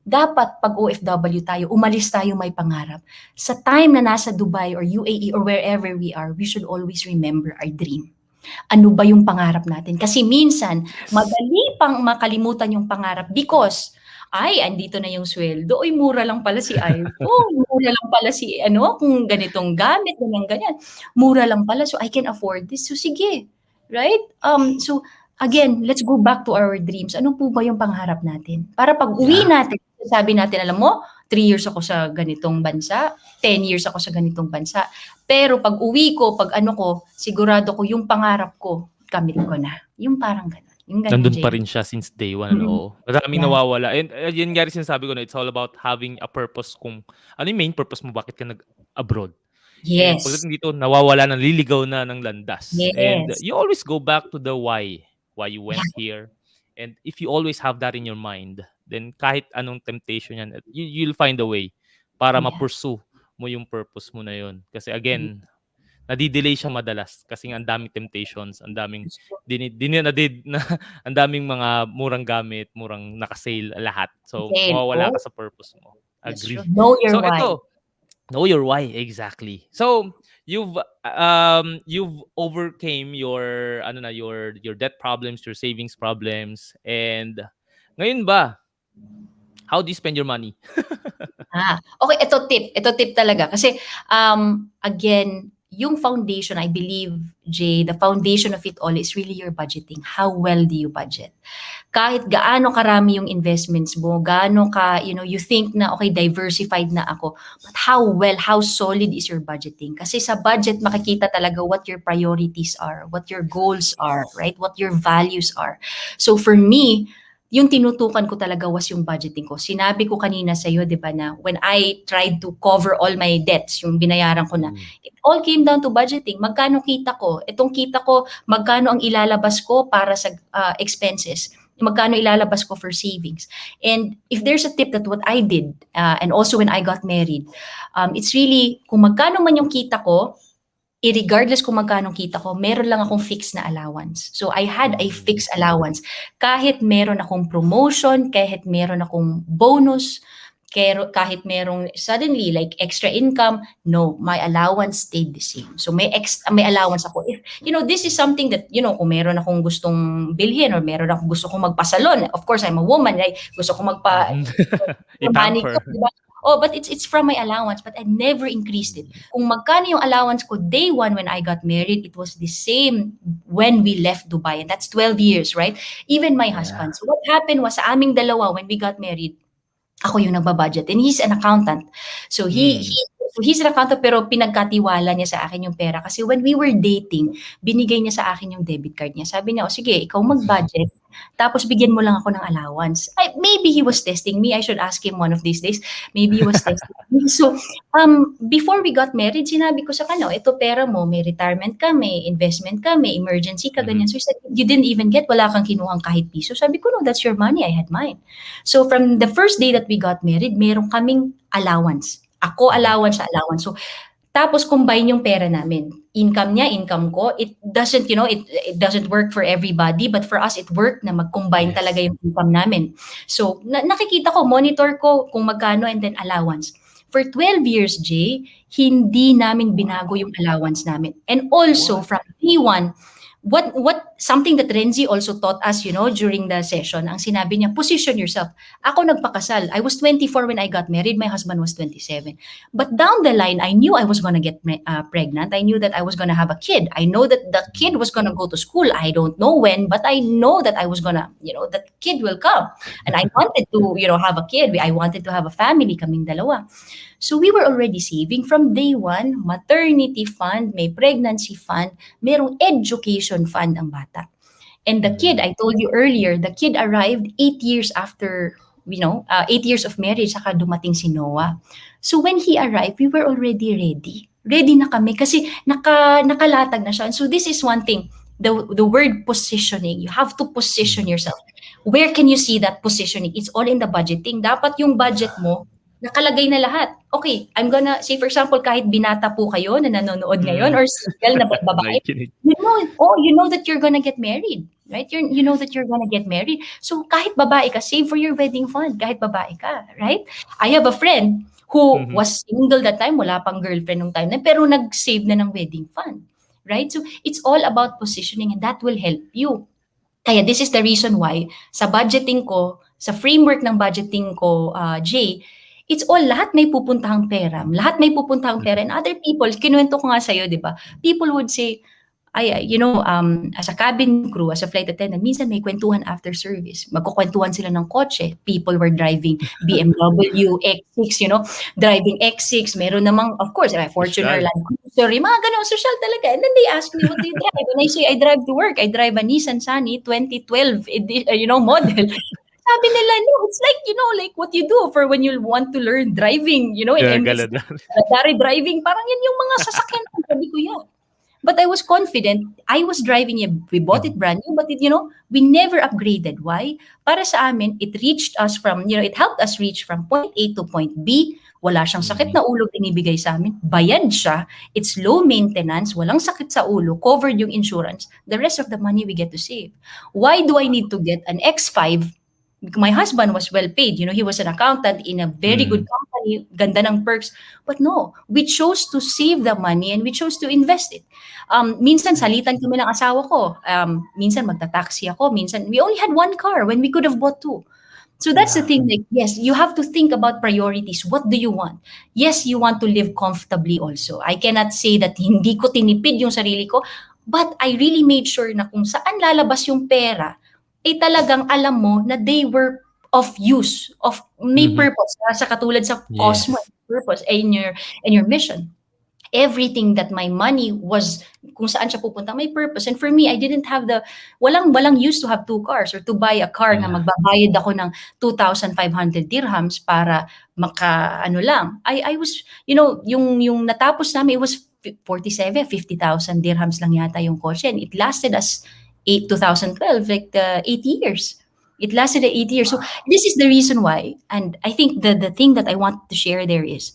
dapat pag OFW tayo, umalis tayo may pangarap. Sa time na nasa Dubai or UAE or wherever we are, we should always remember our dream. Ano ba yung pangarap natin? Kasi minsan, Yes. madali pang makalimutan yung pangarap because, ay, andito na yung sweldo. Uy, mura lang pala si iPhone. Mura lang pala si, kung ganitong gamit, ganyan. Mura lang pala, so I can afford this. So, sige. Right? So, again, let's go back to our dreams. Ano po ba yung pangarap natin? Para pag uwi Yeah. natin, sabi natin, alam mo, 3 years ako sa ganitong bansa, 10 years ako sa ganitong bansa. Pero pag uwi ko, pag ano ko, sigurado ko yung pangarap ko, kamit ko na. Yung parang gano'n. Yung gano'n, Nandun pa Jay. rin siya since day one, ano, Mm. oo. Maraming Yeah. nawawala, and yun nga rin sinasabi ko na it's all about having a purpose, kung ano yung main purpose mo, bakit ka nag-abroad. And Yes. pagdating dito nawawala na, naliligaw na ng landas, and Yes. you always go back to the why you Yeah. went here. And if you always have that in your mind, then kahit anong temptation yan, you'll find a way para Yeah. ma-pursue mo yung purpose mo na yun. Kasi again, nadi-delay siya madalas kasi nga ang daming temptations, ang daming Gusto ko. na ang daming mga murang gamit, murang naka-sale lahat. So Again, mawawala ka oh, sa purpose mo. that's true. Agree. Know your So why. ito, know your why, exactly. So you've overcame your your debt problems, your savings problems, and ngayon ba, how do you spend your money? Okay, ito tip talaga kasi again, yung foundation, I believe, Jay, the foundation of it all is really your budgeting. How well do you budget? Kahit gaano karami yung investments mo, gaano ka, you think na okay, diversified na ako, but how solid is your budgeting? Kasi sa budget makikita talaga what your priorities are, what your goals are, right? What your values are. So for me, yung tinutukan ko talaga was yung budgeting ko. Sinabi ko kanina sa iyo, 'di ba, na when I tried to cover all my debts, yung binayaran ko na, Mm. it all came down to budgeting. Magkano kita ko? Itong kita ko, magkano ang ilalabas ko para sa expenses? Magkano ilalabas ko for savings? And if there's a tip that what I did, and also when I got married, it's really kung magkano man yung kita ko, regardless kung magkano kita ko, meron lang akong fixed na allowance. So I had a Mm. fixed allowance. Kahit meron akong promotion, kahit meron akong bonus, kahit merong suddenly like extra income, no, my allowance stayed the same. So may allowance ako. If this is something that kung meron akong gustong bilhin or meron akong gusto kong magpasalon, of course I'm a woman, right? Gusto ko Mhm. manicure, I-pamper. di ba? Oh, but it's from my allowance, but I never increased it. Kung magkano yung allowance ko day one when I got married, it was the same when we left Dubai. And that's 12 years, right? Even my Yeah. husband. So what happened was sa aming dalawa when we got married, ako yung nagbabudget and he's an accountant. So he Mm. So he's an accountant pero pinagkatiwala niya sa akin yung pera kasi when we were dating, binigay niya sa akin yung debit card niya. Sabi niya, "O sige, ikaw mag-budget, tapos bigyan mo lang ako ng allowance." Maybe he was testing me. I should ask him one of these days. Maybe he was testing me. So, before we got married, sinabi ko sa kanya, ito pera mo, may retirement ka, may investment ka, may emergency ka, ganyan. So he said, you didn't even get, wala kang kinuhang kahit piso. Sabi ko, no, that's your money. I had mine. So from the first day that we got married, meron kaming allowance. Ako allowance, siya allowance. So tapos combine yung pera namin. Income niya, income ko. It doesn't, it doesn't work for everybody, but for us, it worked na mag-combine talaga yung income namin. So nakikita ko, monitor ko kung magkano and then allowance. For 12 years, Jay, hindi namin binago yung allowance namin. And also from day one, what something that Renzi also taught us, during the session, ang sinabi niya, position yourself. Ako nagpakasal. I was 24 when I got married. My husband was 27. But down the line, I knew I was gonna get pregnant. I knew that I was gonna have a kid. I know that the kid was gonna go to school. I don't know when, but I know that I was gonna, that kid will come. And I wanted to, have a kid. I wanted to have a family, kaming dalawa. So we were already saving from day one, maternity fund, may pregnancy fund, merong education fund ang bata. And the kid, I told you earlier, the kid arrived 8 years after, 8 years of marriage, saka dumating si Noah. So when he arrived, we were already ready. Ready na kami kasi nakalatag na siya. And so this is one thing, the word positioning. You have to position yourself. Where can you see that positioning? It's all in the budgeting. Dapat yung budget mo, nakalagay na lahat. Okay, I'm gonna say for example, kahit binata po kayo na nanonood ngayon or single na babae, you know that you're gonna get married, right? You know that you're gonna get married. So kahit babae ka, save for your wedding fund. Kahit babae ka, right? I have a friend who was single that time, wala pang girlfriend nung time na, pero nag-save na ng wedding fund, right? So it's all about positioning and that will help you. Kaya this is the reason why sa budgeting ko, sa framework ng budgeting ko, Jay, it's all, lahat may pupuntahang pera. Lahat may pupuntahang pera. And other people, kinuwento ko nga sa'yo, di ba? People would say, as a cabin crew, as a flight attendant, minsan may kwentuhan after service. Magkukwentuhan sila ng kotse. People were driving BMW X6, driving X6. Meron namang, of course, Fortuner, Land Cruiser, mga ganun, social talaga. And then they ask me, what do you drive? And I say, I drive to work. I drive a Nissan Sunny 2012, model. Sabi nila, no, it's like, like what you do for when you want to learn driving, in Emirates. Driving, parang yan yung mga sasakyan. Sabi ko, yeah. But I was confident. I was driving it. We bought it brand new, but we never upgraded. Why? Para sa amin, it reached us from, it helped us reach from point A to point B. Wala siyang sakit na ulo binibigay sa amin. Bayad siya. It's low maintenance. Walang sakit sa ulo. Covered yung insurance. The rest of the money we get to save. Why do I need to get an X5? My husband was well paid. He was an accountant in a very good company, ganda ng perks. But no, we chose to save the money and we chose to invest it. Minsan salitan kami ng asawa ko. Minsan magta-taxi ako. Minsan, we only had one car when we could have bought two. So that's the thing, like, yes, you have to think about priorities. What do you want? Yes, you want to live comfortably also. I cannot say that hindi ko tinipid yung sarili ko, but I really made sure na kung saan lalabas yung pera, talagang alam mo na they were of use, of may purpose. Sa katulad sa Cosmo, purpose in your mission. Everything that my money was, kung saan siya pupunta, may purpose. And for me, I didn't have walang used to have two cars or to buy a car na magbabayad ako ng 2,500 dirhams para lang. I was, yung natapos namin, it was 50,000 dirhams lang yata yung kotse. And it lasted us 2012, like 8 years. It lasted 8 years. So this is the reason why, and I think the thing that I want to share there is,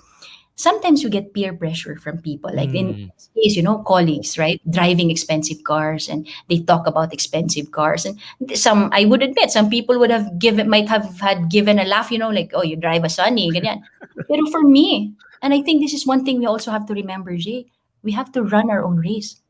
sometimes you get peer pressure from people, like in this case, colleagues, right? Driving expensive cars, and they talk about expensive cars. And I would admit, some people might have had given a laugh, like, oh, you drive a Sunny, ganyan. Pero for me, and I think this is one thing we also have to remember, Jay, we have to run our own race.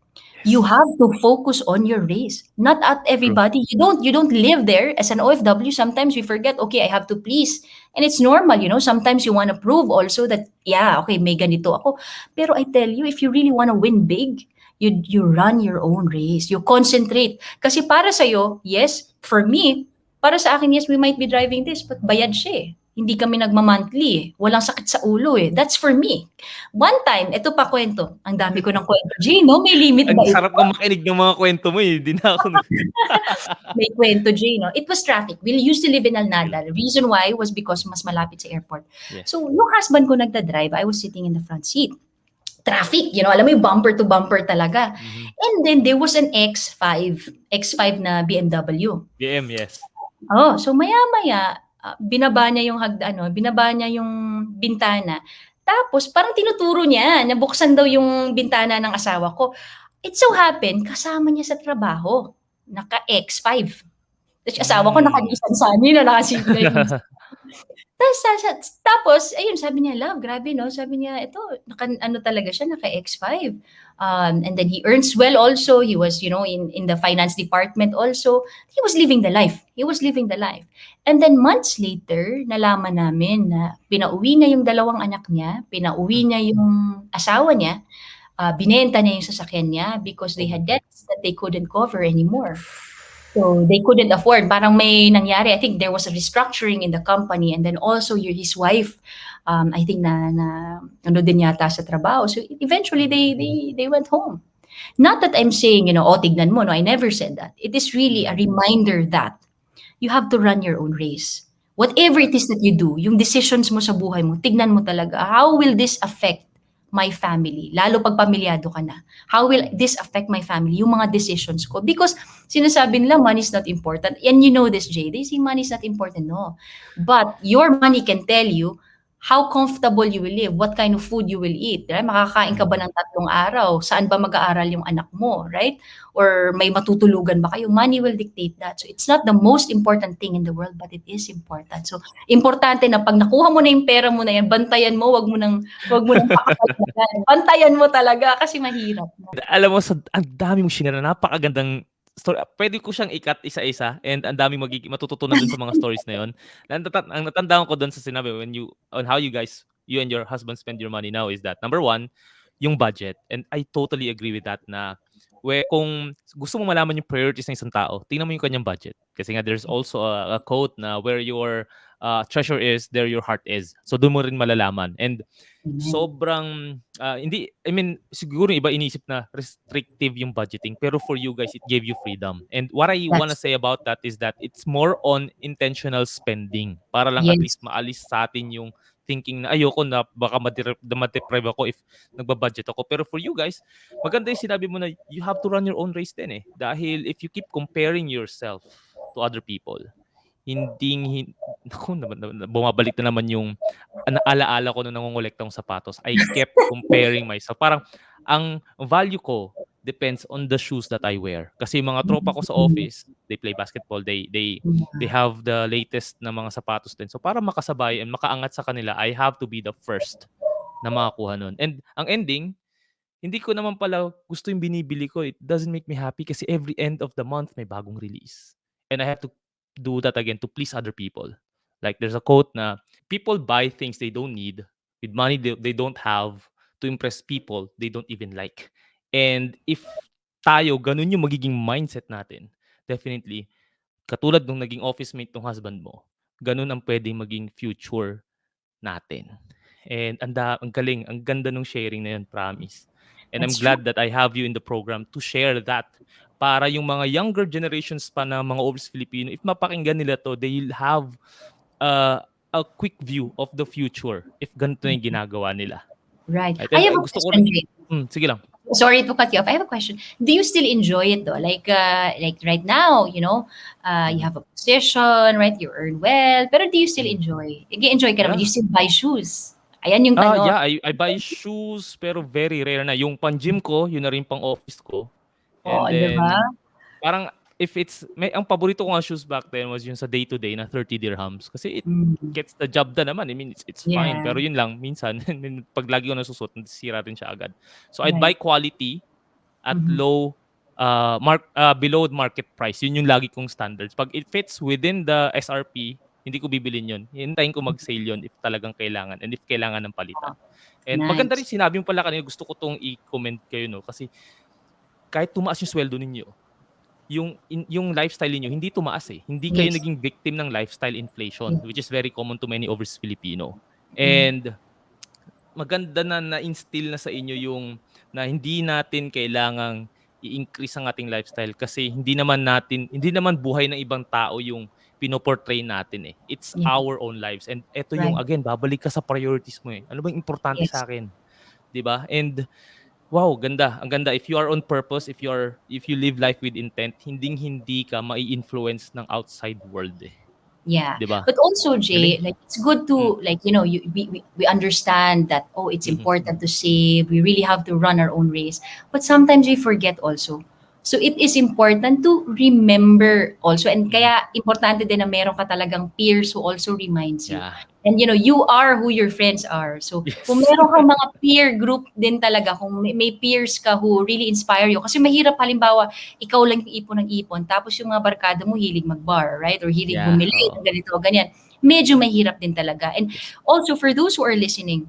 You have to focus on your race, not at everybody. You don't live there as an OFW. Sometimes we forget, okay, I have to please. And it's normal, sometimes you want to prove also that, yeah, okay, may ganito ako. Pero I tell you, if you really want to win big, you run your own race. You concentrate. Kasi para sa'yo, yes, for me, para sa akin, yes, we might be driving this, but bayad siya eh. Hindi kami nagma-monthly eh. Walang sakit sa ulo eh. That's for me. One time, ito pa kwento. Ang dami ko ng kwento. Gino, may limit ba Ang ito? sarap nga makinig ng mga kwento mo eh. Di na ako May kwento, Gino. It was traffic. We used to live in Alnada. The reason why was because mas malapit sa airport. Yes. So, yung husband ko nagda-drive, I was sitting in the front seat. Traffic, alam mo yung bumper to bumper talaga. And then there was an X5 na BMW. BM, yes. Oh, so maya-maya, binaba niya yung bintana. Tapos parang tinuturo niya na buksan daw yung bintana ng asawa ko. It so happened, kasama niya sa trabaho, naka X5. Tapos asawa ko naka-Nissan Sunny na tapos, ayun, sabi niya, love, grabe, no? Sabi niya, ito, talaga siya, naka X5. And then he earns well also. He was, in the finance department also. He was living the life. And then months later, nalaman namin na pinauwi niya yung dalawang anak niya, pinauwi niya yung asawa niya, binenta niya yung sasakyan niya because they had debts that they couldn't cover anymore. So they couldn't afford. Parang may nangyari. I think there was a restructuring in the company, and then also his wife, I think na ano din yata sa trabaho. So eventually they went home. Not that I'm saying, tignan mo, no, I never said that. It is really a reminder that you have to run your own race. Whatever it is that you do, yung decisions mo sa buhay mo, tignan mo talaga, how will this affect my family? Lalo pag pamilyado ka na. How will this affect my family? Yung mga decisions ko. Because sinasabi nila money is not important. And you know this, Jay. They say money is not important. No. But your money can tell you how comfortable you will live, what kind of food you will eat. Right? Makakain ka ba ng 3 araw? Saan ba mag-aaral yung anak mo? Right? Or may matutulugan ba kayo? Money will dictate that. So it's not the most important thing in the world, but it is important. So importante na pag nakuha mo na yung pera mo na yan, bantayan mo, wag mo nang pakapaglagan. Bantayan mo talaga kasi mahirap. Alam mo, ang dami mong shinare, napakagandang story. Pwede ko siyang ikat isa-isa and ang dami matututunan dun sa mga stories na yun. Ang natandaan ko dun sa sinabi on how you and your husband spend your money now is that, number one, yung budget. And I totally agree with that na kung gusto mo malaman yung priorities ng isang tao, tingnan mo yung kanyang budget. Kasi nga there's also a quote na where your treasure is, there your heart is. So doon mo rin malalaman. And sobrang siguro iba inisip na restrictive yung budgeting, pero for you guys it gave you freedom. And what I want to say about that is that it's more on intentional spending para lang at least maalis sa atin yung thinking na ayoko na baka ma-deprive ako if nagbabudget ako. Pero for you guys, maganda yung sinabi mo na you have to run your own race din eh. Dahil if you keep comparing yourself to other people, bumabalik na naman yung alaala ko nung nangongolekta ng sapatos. I kept comparing myself. Parang ang value ko depends on the shoes that I wear. Kasi mga tropa ko sa office, they play basketball, they have the latest na mga sapatos din. So para makasabay and makaangat sa kanila, I have to be the first na makakuha nun. And ang ending, hindi ko naman pala gusto yung binibili ko. It doesn't make me happy kasi every end of the month may bagong release. And I have to do that again to please other people. Like there's a quote na people buy things they don't need with money they don't have to impress people they don't even like. And if tayo, ganun yung magiging mindset natin, definitely, katulad nung naging office mate ng husband mo, ganun ang pwedeng maging future natin. And ang galing, ang ganda nung sharing na yun, promise. And I'm glad that I have you in the program to share that para yung mga younger generations pa na mga Overseas Filipino, if mapakinggan nila to, they'll have a quick view of the future if ganito yung ginagawa nila. Right. I have a question, Jay. Sige lang. Sorry to cut you off. I have a question. Do you still enjoy it though? Like right now, you have a position, right? You earn well. Pero do you still enjoy? Enjoy ka naman. You still buy shoes. Ayan yung tanong. Yeah, I buy shoes pero very rare na. Yung pang-gym ko, yun na rin pang-office ko. And then, diba? parang ang paborito ko nga shoes back then was yung sa day-to-day na 30 dirhams. Kasi it gets the job done naman. I mean, it's fine. Pero yun lang, minsan, pag lagi ko nasusuot, nasisira rin siya agad. So, I'd buy quality at low, below market price. Yun yung lagi kong standards. Pag it fits within the SRP, hindi ko bibilin yun. Hintayin ko mag-sale yun if talagang kailangan and if kailangan ng palitan. And maganda rin sinabi mo pala kanina, gusto ko tong i-comment kayo, no? Kasi kahit tumaas yung sweldo ninyo, yung lifestyle niyo hindi tumaas eh. Hindi kayo Yes. naging victim ng lifestyle inflation, Yeah. which is very common to many overseas Filipino. Mm. And maganda na na-instill na sa inyo yung na hindi natin kailangang i-increase ang ating lifestyle kasi hindi naman buhay ng ibang tao yung pinoportray natin eh. It's Yeah. our own lives. And eto yung Right. again, babalik ka sa priorities mo eh. Ano ba yung importante Yes. sa akin? 'Di ba? And wow, ganda. Ang ganda. If you are on purpose, if you live life with intent, hindi ka mai-influence ng outside world eh. Yeah. 'Di ba? But also, Galing. Jay, like it's good Mm. to like, we understand that, oh, it's Mhm. important to save. We really have to run our own race. But sometimes we forget also. So it is important to remember also. And Mhm. kaya importante din na meron ka talagang peers who also reminds you. Yeah. And you are who your friends are. So kung Yes. meron kang mga peer group din talaga, kung may peers ka who really inspire you. Kasi mahirap halimbawa, ikaw lang ipon ng ipon, tapos yung mga barkada mo hilig mag-bar, right? Or hilig Yeah. bumili ng ganito, ganyan. Medyo mahirap din talaga. And Yes. also, for those who are listening,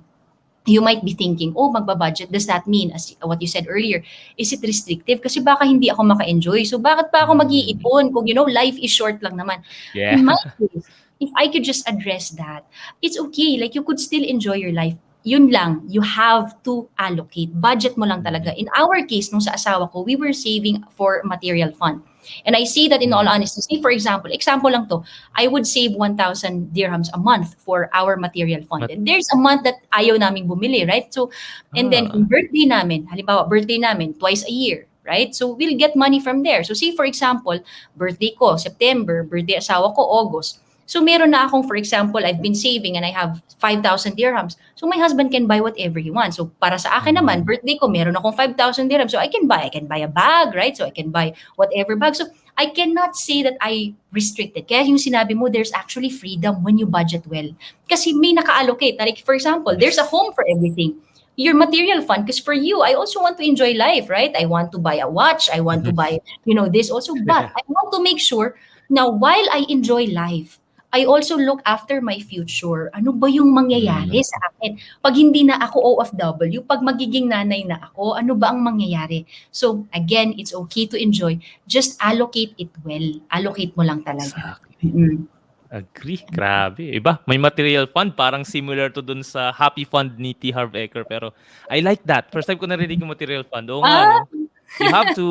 you might be thinking, oh, magbabudget, does that mean, as what you said earlier, is it restrictive? Kasi baka hindi ako maka-enjoy. So bakit pa ako mag-iipon kung, life is short lang naman? Yeah. In my case, if I could just address that, it's okay. Like, you could still enjoy your life. Yun lang, you have to allocate. Budget mo lang talaga. In our case, nung sa asawa ko, we were saving for material fund. And I say that in all honesty. Say, for example lang to, I would save 1,000 dirhams a month for our material fund. But And there's a month that ayaw naming bumili, right? So, and then kung birthday namin, halimbawa birthday namin twice a year, right? So we'll get money from there. So say for example, birthday ko September, birthday asawa ko August. So meron na akong, for example, I've been saving and I have 5,000 dirhams. So my husband can buy whatever he wants. So para sa akin naman, birthday ko, meron akong 5,000 dirhams. So I can buy a bag, right? So I can buy whatever bag. So I cannot say that I restricted. Kaya yung sinabi mo, there's actually freedom when you budget well. Kasi may naka-allocate. Like for example, there's a home for everything. Your material fund, because for you, I also want to enjoy life, right? I want to buy a watch. I want to buy, this also. But I want to make sure now, while I enjoy life, I also look after my future. Ano ba yung mangyayari sa akin? Pag hindi na ako OFW, pag magiging nanay na ako, ano ba ang mangyayari? So, again, it's okay to enjoy. Just allocate it well. Allocate mo lang talaga. Exactly. Mm. Agree. Grabe. Iba, may material fund. Parang similar to dun sa happy fund ni T. Harv Eker. Pero I like that. First time ko narinig yung material fund. Oo nga, no? You have to,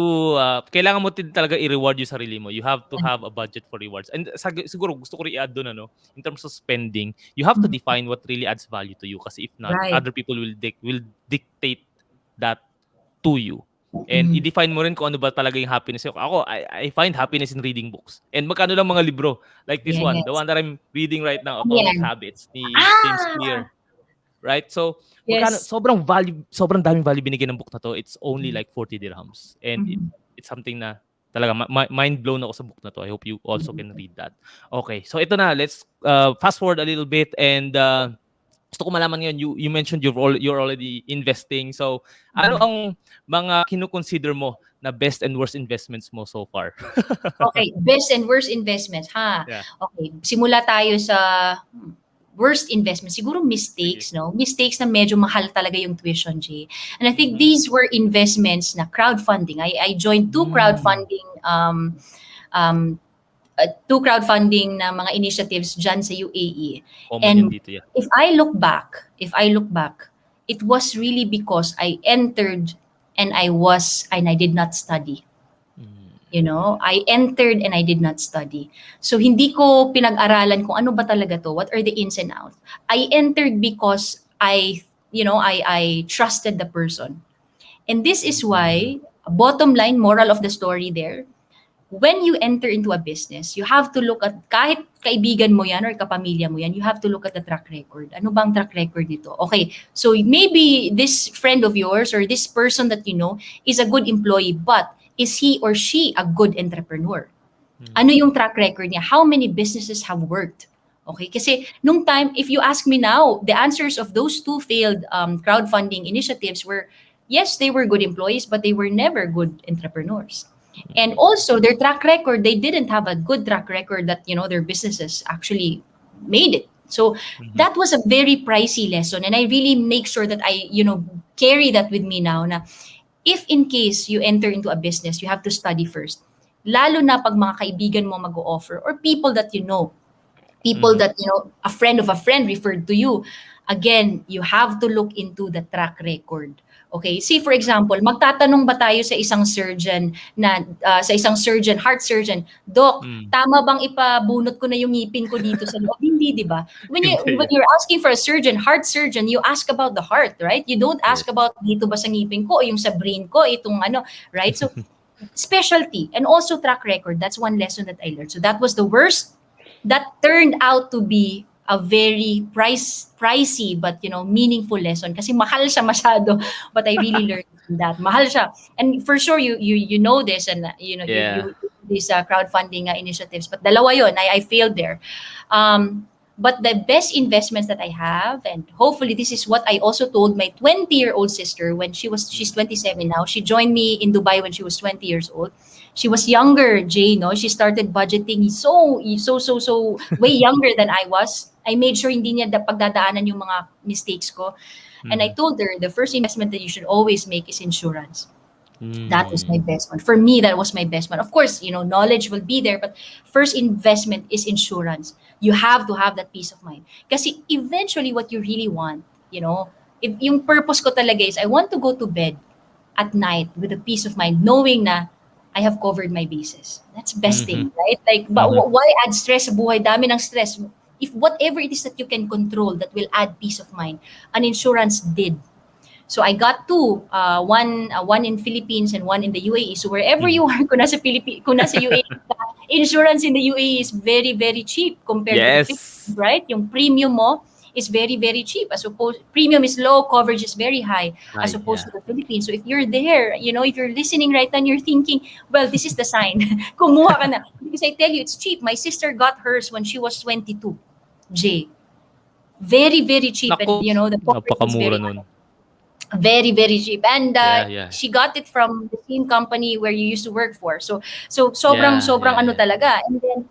kailangan mo din talaga i-reward yung sarili mo. You have to have a budget for rewards. And siguro gusto ko i-add doon, in terms of spending, you have to define what really adds value to you. Kasi if not, Right. other people will dictate that to you. And i-define mo rin kung ano ba talaga yung happiness. Ako, I find happiness in reading books. And magkano lang mga libro. Like this one, the one that I'm reading right now, Atomic Habits, ni James Clear. Right? So, magkano, Yes. sobrang daming value binigyan ng book na to. It's only like 40 dirhams. And it's something na talaga mind blown ako sa book na to. I hope you also can read that. Okay, so ito na, let's fast forward a little bit and gusto ko malaman ngayon, you mentioned you're already investing. So, ano ang mga kinukonsider mo na best and worst investments mo so far? Okay, best and worst investments, ha? Yeah. Okay, simula tayo sa worst investment. Siguro mistakes, no? Mistakes na medyo mahal talaga yung tuition, Jay. And I think these were investments na crowdfunding. I joined two crowdfunding na mga initiatives dyan sa UAE. Common And yan dito, yeah. if I look back, it was really because I entered and I did not study. I entered and I did not study. So hindi ko pinag-aralan kung ano ba talaga to, what are the ins and outs. I entered because I trusted the person. And this is why, bottom line, moral of the story there, when you enter into a business, you have to look at, kahit kaibigan mo yan or kapamilya mo yan, you have to look at the track record. Ano bang track record nito? Okay, so maybe this friend of yours or this person that you know is a good employee, but is he or she a good entrepreneur? Ano yung track record niya? How many businesses have worked? Okay, kasi nung time, if you ask me now, the answers of those two failed crowdfunding initiatives were, yes, they were good employees, but they were never good entrepreneurs. And also their track record, they didn't have a good track record that, their businesses actually made it. So that was a very pricey lesson. And I really make sure that I, carry that with me now na if in case you enter into a business, you have to study first. lalo na pag mga kaibigan mo mag-o-offer or people that you know, people that, a friend of a friend referred to you. Again, you have to look into the track record. Okay, see for example, magtatanong ba tayo sa isang surgeon heart surgeon, Doc, tama bang ipabunot ko na yung ngipin ko dito sa loob? Hindi, di ba? When you're asking for a surgeon, heart surgeon, you ask about the heart, right? You don't ask about dito ba sa ngipin ko o yung sa brain ko, itong right? So specialty and also track record. That's one lesson that I learned. So that was the worst. That turned out to be a very pricey but meaningful lesson kasi mahal siya masyado, but I really learned from that. Mahal siya. And for sure you know this, and you these crowdfunding initiatives, but dalawa yon, I failed there. But the best investments that I have, and hopefully this is what I also told my 20-year-old sister when she's 27 now. She joined me in Dubai when she was 20 years old. She was younger, Jay, no? She started budgeting so way younger than I was. I made sure hindi niya pagdadaanan yung mga mistakes ko. And I told her the first investment that you should always make is insurance. That was my best one. For me, that was my best one. Of course, knowledge will be there, but first investment is insurance. You have to have that peace of mind. Kasi eventually what you really want, if yung purpose ko talaga is I want to go to bed at night with a peace of mind, knowing na I have covered my bases. That's best thing, right? Like, but why add stress sa buhay? Dami ng stress. If whatever it is that you can control that will add peace of mind, an insurance did. So I got two, one in Philippines and one in the UAE. So wherever you are, kung nasa UAE, insurance in the UAE is very, very cheap compared to the Philippines, right? Yung premium mo is very, very cheap. As opposed, premium is low, coverage is very high, as opposed to the Philippines. So if you're there, if you're listening right now, and you're thinking, well, this is the sign. Kumuha ka na. Because I tell you, it's cheap. My sister got hers when she was 22. Jay. Very, very cheap. Naku, and the coverage is very nun. Very, very cheap. And she got it from the same company where you used to work for. So sobrang talaga. And then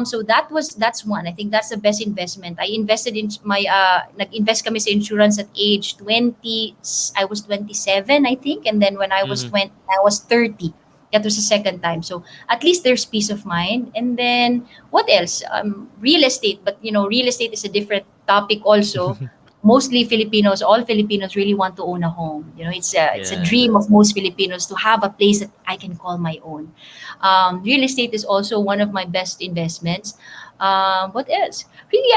so that's one. I think that's the best investment. I invested in nag-invest kami sa insurance at age 20. I was 27, I think, and then when I was 20, I was 30. That was the second time. So at least there's peace of mind. And then what else? Real estate, but real estate is a different topic also. Mostly Filipinos, all Filipinos really want to own a home. It's a dream of most Filipinos to have a place that I can call my own. Real estate is also one of my best investments. What else? Really,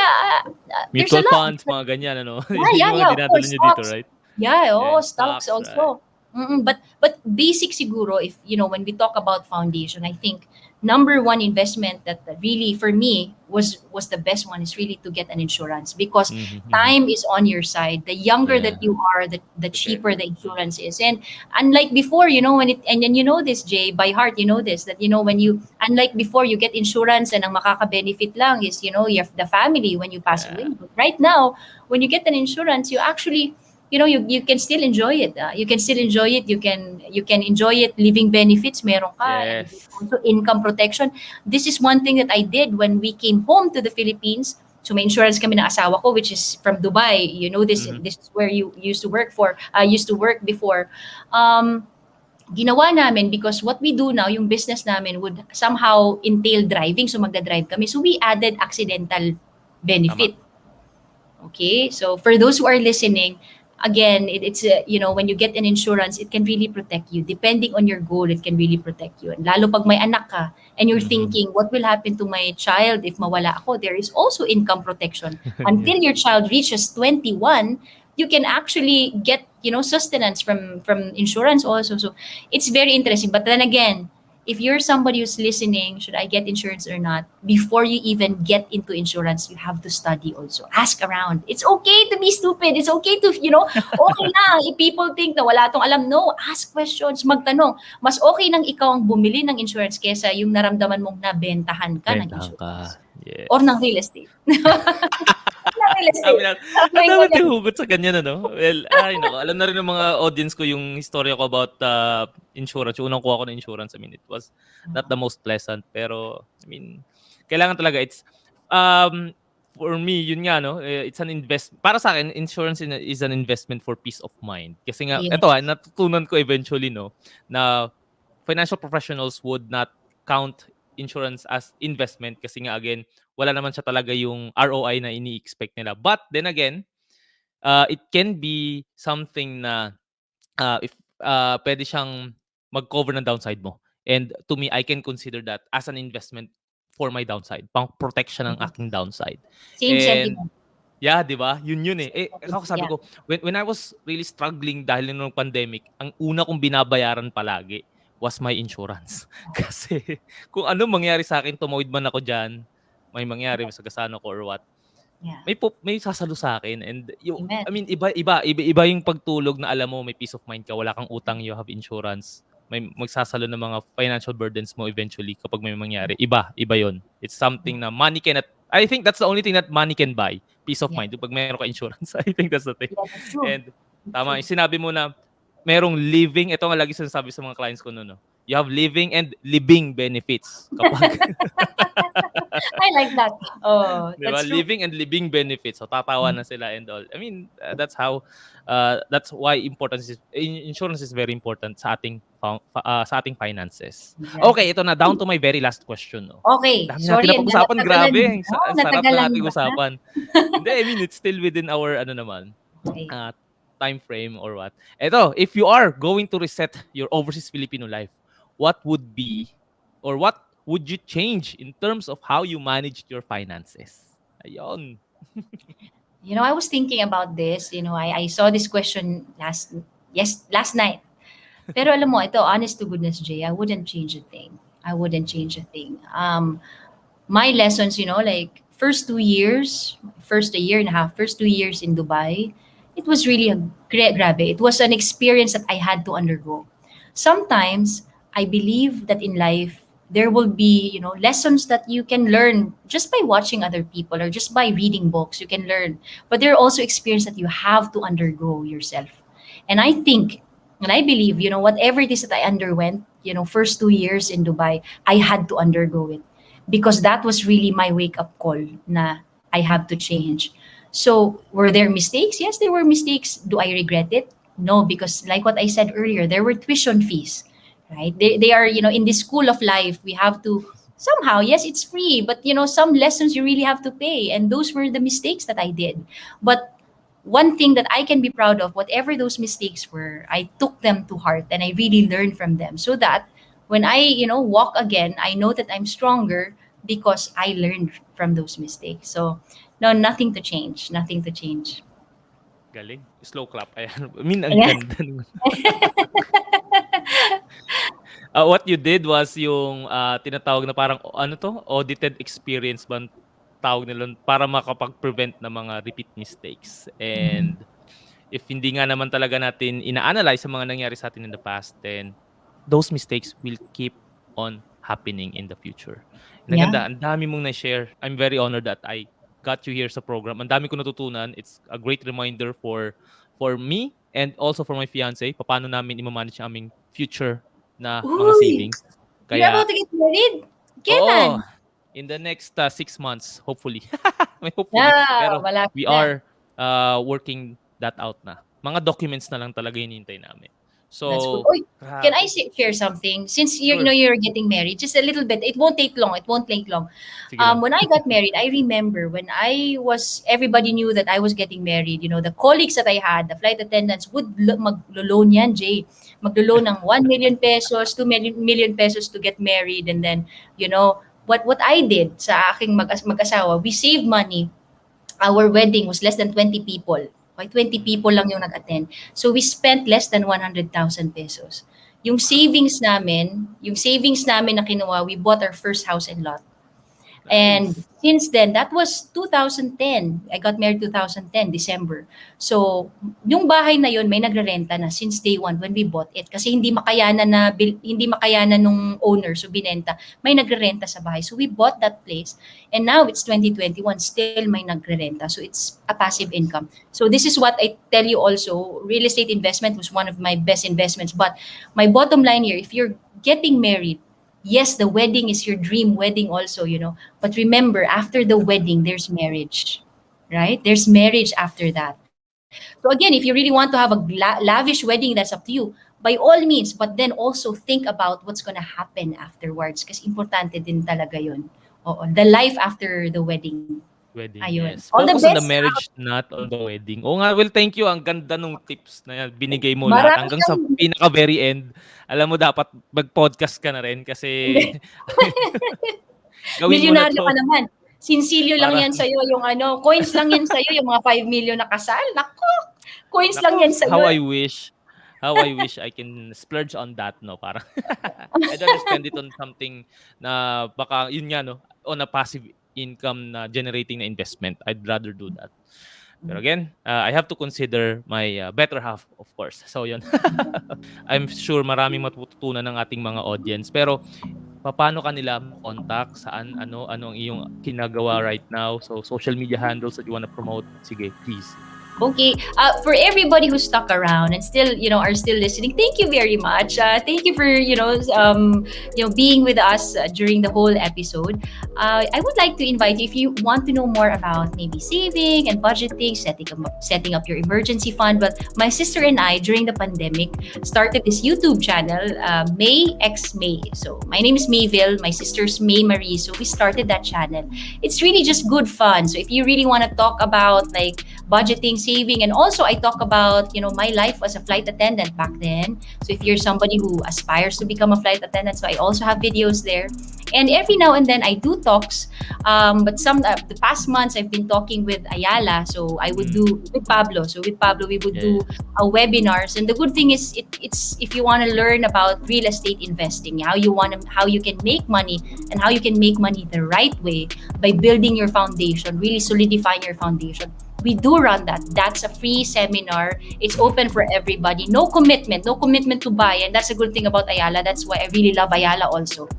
there's a Mutual lot. funds, mga ganyan, ano? Yeah, Yung mga dinadala nyo dito, right? Yeah, stocks, stocks also. Right. But basic siguro, if when we talk about foundation, I think number one investment that really for me was the best one is really to get an insurance, because time is on your side. The younger that you are, the cheaper the insurance is. And unlike before, and you know this, Jay, by heart, you know this, that when you, unlike before, you get insurance and ang makaka-benefit lang is you have the family when you pass away. But right now, when you get an insurance, you actually you can still enjoy it. You can still enjoy it. You can enjoy it. Living benefits, meron ka. And also income protection. This is one thing that I did when we came home to the Philippines. So may insurance kami ng asawa ko, which is from Dubai. This is where you used to work for. Used to work before. Ginawa namin because what we do now, yung business namin would somehow entail driving. So magdadrive kami. So we added accidental benefit. Okay? So for those who are listening, again, it's when you get an insurance, it can really protect you. Depending on your goal, it can really protect you. And lalo pag may anak ka and you're thinking, what will happen to my child if mawala ako? There is also income protection. Until your child reaches 21, you can actually get sustenance from insurance also. So it's very interesting. But then again, if you're somebody who's listening, should I get insurance or not? Before you even get into insurance, you have to study also. Ask around. It's okay to be stupid. It's okay to, okay lang. If people think na wala tong alam, no, ask questions, magtanong. Mas okay nang ikaw ang bumili ng insurance kesa yung naramdaman mong nabentahan ka ng insurance. Yes. Or ng real estate. Ang dami tayo hugot sa ganyan, ano? Well, alam na rin ng mga audience ko yung historya ko about insurance. Yung unang kuha ko ng insurance, it was not the most pleasant. Pero, kailangan talaga. It's, for me, yun nga, no? It's an para sa akin, insurance is an investment for peace of mind. Kasi nga, natutunan ko eventually, no? Na financial professionals would not count insurance as investment kasi nga again, wala naman siya talaga yung ROI na ini-expect nila. But then again, it can be something na if pwede siyang mag-cover ng downside mo. And to me, I can consider that as an investment for my downside, pang protection ng Mhm. aking downside. Same And sentiment. yeah, 'di ba? Yun eh. Same Ako sentiment. sabi Yeah. ko, when I was really struggling dahil nung pandemic, ang una kong binabayaran palagi was my insurance. Kasi kung ano mangyari sa akin, tumawid man ako diyan, may mangyari, masagasaan ako or what, Yeah. may sasalo sa akin. And yung Amen. I mean iba yung pagtulog na alam mo may peace of mind ka, wala kang utang, you have insurance. May magsasalo ng mga financial burdens mo eventually kapag may mangyari. Iba yon. It's something na money cannot. I think that's the only thing that money can buy. Peace of Yeah. mind. Pag meron ka insurance, I think that's the thing. Yeah, that's true. And That's tama, true. yung sinabi mo na merong living, ito nga lagi sinasabi sa mga clients ko no. You have living and living benefits kapag I like that. Oh, 'di ba? that's true. Living and living benefits. So tatawa na sila and all. I mean, that's how that's why insurance is very important sa sa ating finances. Okay, Exactly. ito na down to my very last question, no. Okay, Dami natin sorry, napag-usapan, natagalan. grabe. Oh, Ang sarap ng natagalan ating ba? usapan. Hindi, I mean, it's still within our ano naman, Okay. uh, time frame or what. Ito, if you are going to reset your overseas Filipino life, what would be or what would you change in terms of how you managed your finances? Ayun. I was thinking about this. I saw this question last night. Pero alam mo, ito, honest to goodness, Jay, I wouldn't change a thing. I wouldn't change a thing. My lessons, like first a year and a half, first 2 years in Dubai, it was really grabe. It was an experience that I had to undergo. Sometimes I believe that in life there will be, lessons that you can learn just by watching other people or just by reading books. You can learn, but there are also experiences that you have to undergo yourself. And I think, and I believe, whatever it is that I underwent, first 2 years in Dubai, I had to undergo it because that was really my wake up call na I have to change. So, were there mistakes? Yes, there were mistakes. Do I regret it? No, because like what I said earlier, there were tuition fees, right? They are, in this school of life, we have to somehow, yes, it's free, but some lessons you really have to pay. And those were the mistakes that I did. But one thing that I can be proud of, whatever those mistakes were, I took them to heart and I really learned from them so that when I, walk again, I know that I'm stronger because I learned from those mistakes. So, no, nothing to change. Nothing to change. Galing. Slow clap. Ayan. I mean, ang Yeah. ganda nun. What you did was yung tinatawag na parang ano to? Audited experience ba ang tawag nila para makapag-prevent ng mga repeat mistakes. Mhm. And if hindi nga naman talaga natin ina-analyze ang mga nangyari sa atin in the past, then those mistakes will keep on happening in the future. And ang Yeah. ganda, ang dami mong na-share. I'm very honored that I got you here sa program. Ang dami ko natutunan. It's a great reminder for me and also for my fiance, paano namin i-manage ang aming future na mga Uy, savings. you're Kaya, about to get married? oo, Kailan? in the next 6 months, hopefully. May hopefully. Yeah, Pero malapit we na. are working that out na. Mga documents na lang talaga hinihintay namin. That's cool. So, Oy, can I grabe. share something? Since Sure. you're getting married, just a little bit. It won't take long. It won't take long. Sige lang. When I got married, I remember when everybody knew that I was getting married. The colleagues that I had, the flight attendants would maglo-loan yan, Jay. Maglo-loan ng 1 million pesos, 2 million pesos to get married. And then, what I did sa aking mag-asawa, we saved money. Our wedding was less than 20 people. Okay, 20 people lang yung nag-attend. So we spent less than 100,000 pesos. Yung savings namin na kinuha, we bought our first house and lot. And Nice. since then, that was 2010. I got married 2010, December. So, yung bahay na yun, may nagre-renta na since day one when we bought it. Kasi hindi makayanan nung owner, so binenta. May nagre-renta sa bahay. So, we bought that place. And now, it's 2021, still may nagre-renta. So, it's a passive income. So, this is what I tell you also. Real estate investment was one of my best investments. But my bottom line here, if you're getting married, yes, the wedding is your dream wedding also, but remember, after the wedding, there's marriage, right? There's marriage after that. So again, if you really want to have a lavish wedding, that's up to you. by all means, but then also think about what's gonna happen afterwards kasi importante din talaga yun. Oo, the life after the wedding. Wedding, Ayun. yes. All the Focus on the best. marriage, not on the wedding. Oo nga, well, thank you. Ang ganda nung tips na binigay mo lahat. Marami Hanggang sa kang pinaka very end. Alam mo, dapat mag-podcast ka na rin kasi gawin mo na milyonaryo ka to naman. Sinsilyo lang para, yan sa'yo, yung coins lang yan sa'yo, yung mga 5 million na kasal. Nako, coins lang nako, yan sa'yo. how I wish. How I wish I can splurge on that, no? Parang, I'd rather spend it on something na baka, yun nga, no? On a passive income na generating na investment. I'd rather do that. Pero again, I have to consider my better half, of course. So, yun. I'm sure maraming matututunan ng ating mga audience. Pero, paano ka nila contact? Saan, ano ang iyong ginagawa right now? So, social media handles that you wanna promote? Sige, please. Okay. For everybody who stuck around and still, are still listening, thank you very much. Thank you for, being with us during the whole episode. I would like to invite you if you want to know more about maybe saving and budgeting, setting up your emergency fund. Well, my sister and I during the pandemic started this YouTube channel, May X May. So my name is Mayville. My sister's May Marie. So we started that channel. It's really just good fun. So if you really want to talk about like budgeting, saving, and also I talk about my life as a flight attendant back then. So if you're somebody who aspires to become a flight attendant, so I also have videos there. And every now and then I do talks, but the past months I've been talking with Ayala. So I would do with Pablo. So with Pablo we would do webinars. And the good thing is it's if you want to learn about real estate investing, how you can make money and how you can make money the right way by building your foundation, really solidifying your foundation. We do run that. That's a free seminar. It's open for everybody. No commitment to buy. And that's a good thing about Ayala. That's why I really love Ayala also.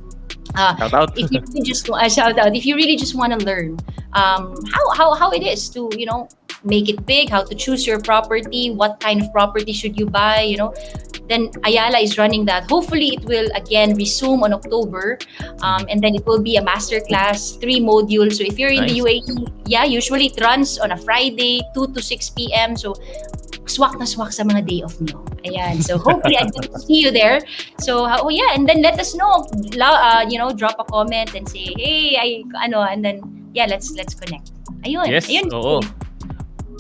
Shout out. If you really just shout out, if you really just want to learn how it is to make it big, how to choose your property, what kind of property should you buy, then Ayala is running that. Hopefully it will again resume on October, and then it will be a masterclass, 3 modules. So if you're in the UAE, usually it runs on a Friday 2 to 6 p.m. So swak na swak sa mga day off nyo. Ayan. So hopefully I get to see you there. So and then let us know. Drop a comment and say, hey, and then let's connect. Ayun. Yes. Ayun. Oo.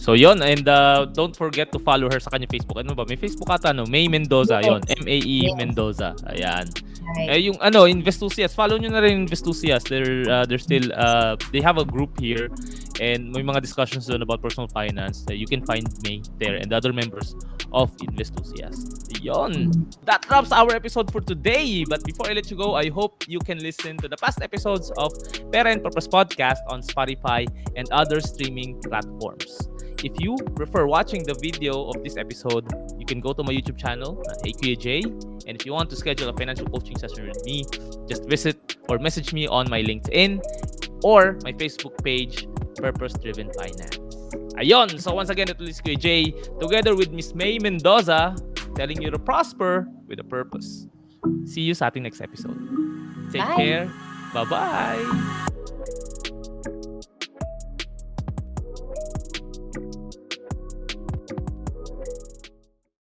So yon, and don't forget to follow her sa kanya Facebook. Ano ba? May Facebook ata Mae Mendoza, yon. MAE Mendoza. Ayan. Right. Yung Investhusiasts, follow nyo na rin Investhusiasts. They're still they have a group here and may mga discussions doon about personal finance. You can find May there and the other members of Investhusiasts. Yon. That wraps our episode for today. But before I let you go, I hope you can listen to the past episodes of Pera and Purpose podcast on Spotify and other streaming platforms. If you prefer watching the video of this episode, you can go to my YouTube channel, AQAJ. And if you want to schedule a financial coaching session with me, just visit or message me on my LinkedIn or my Facebook page, Purpose Driven Finance. Ayon! So once again, ito is QJ together with Miss Mae Mendoza telling you to prosper with a purpose. See you sa ating next episode. Take care. Bye-bye!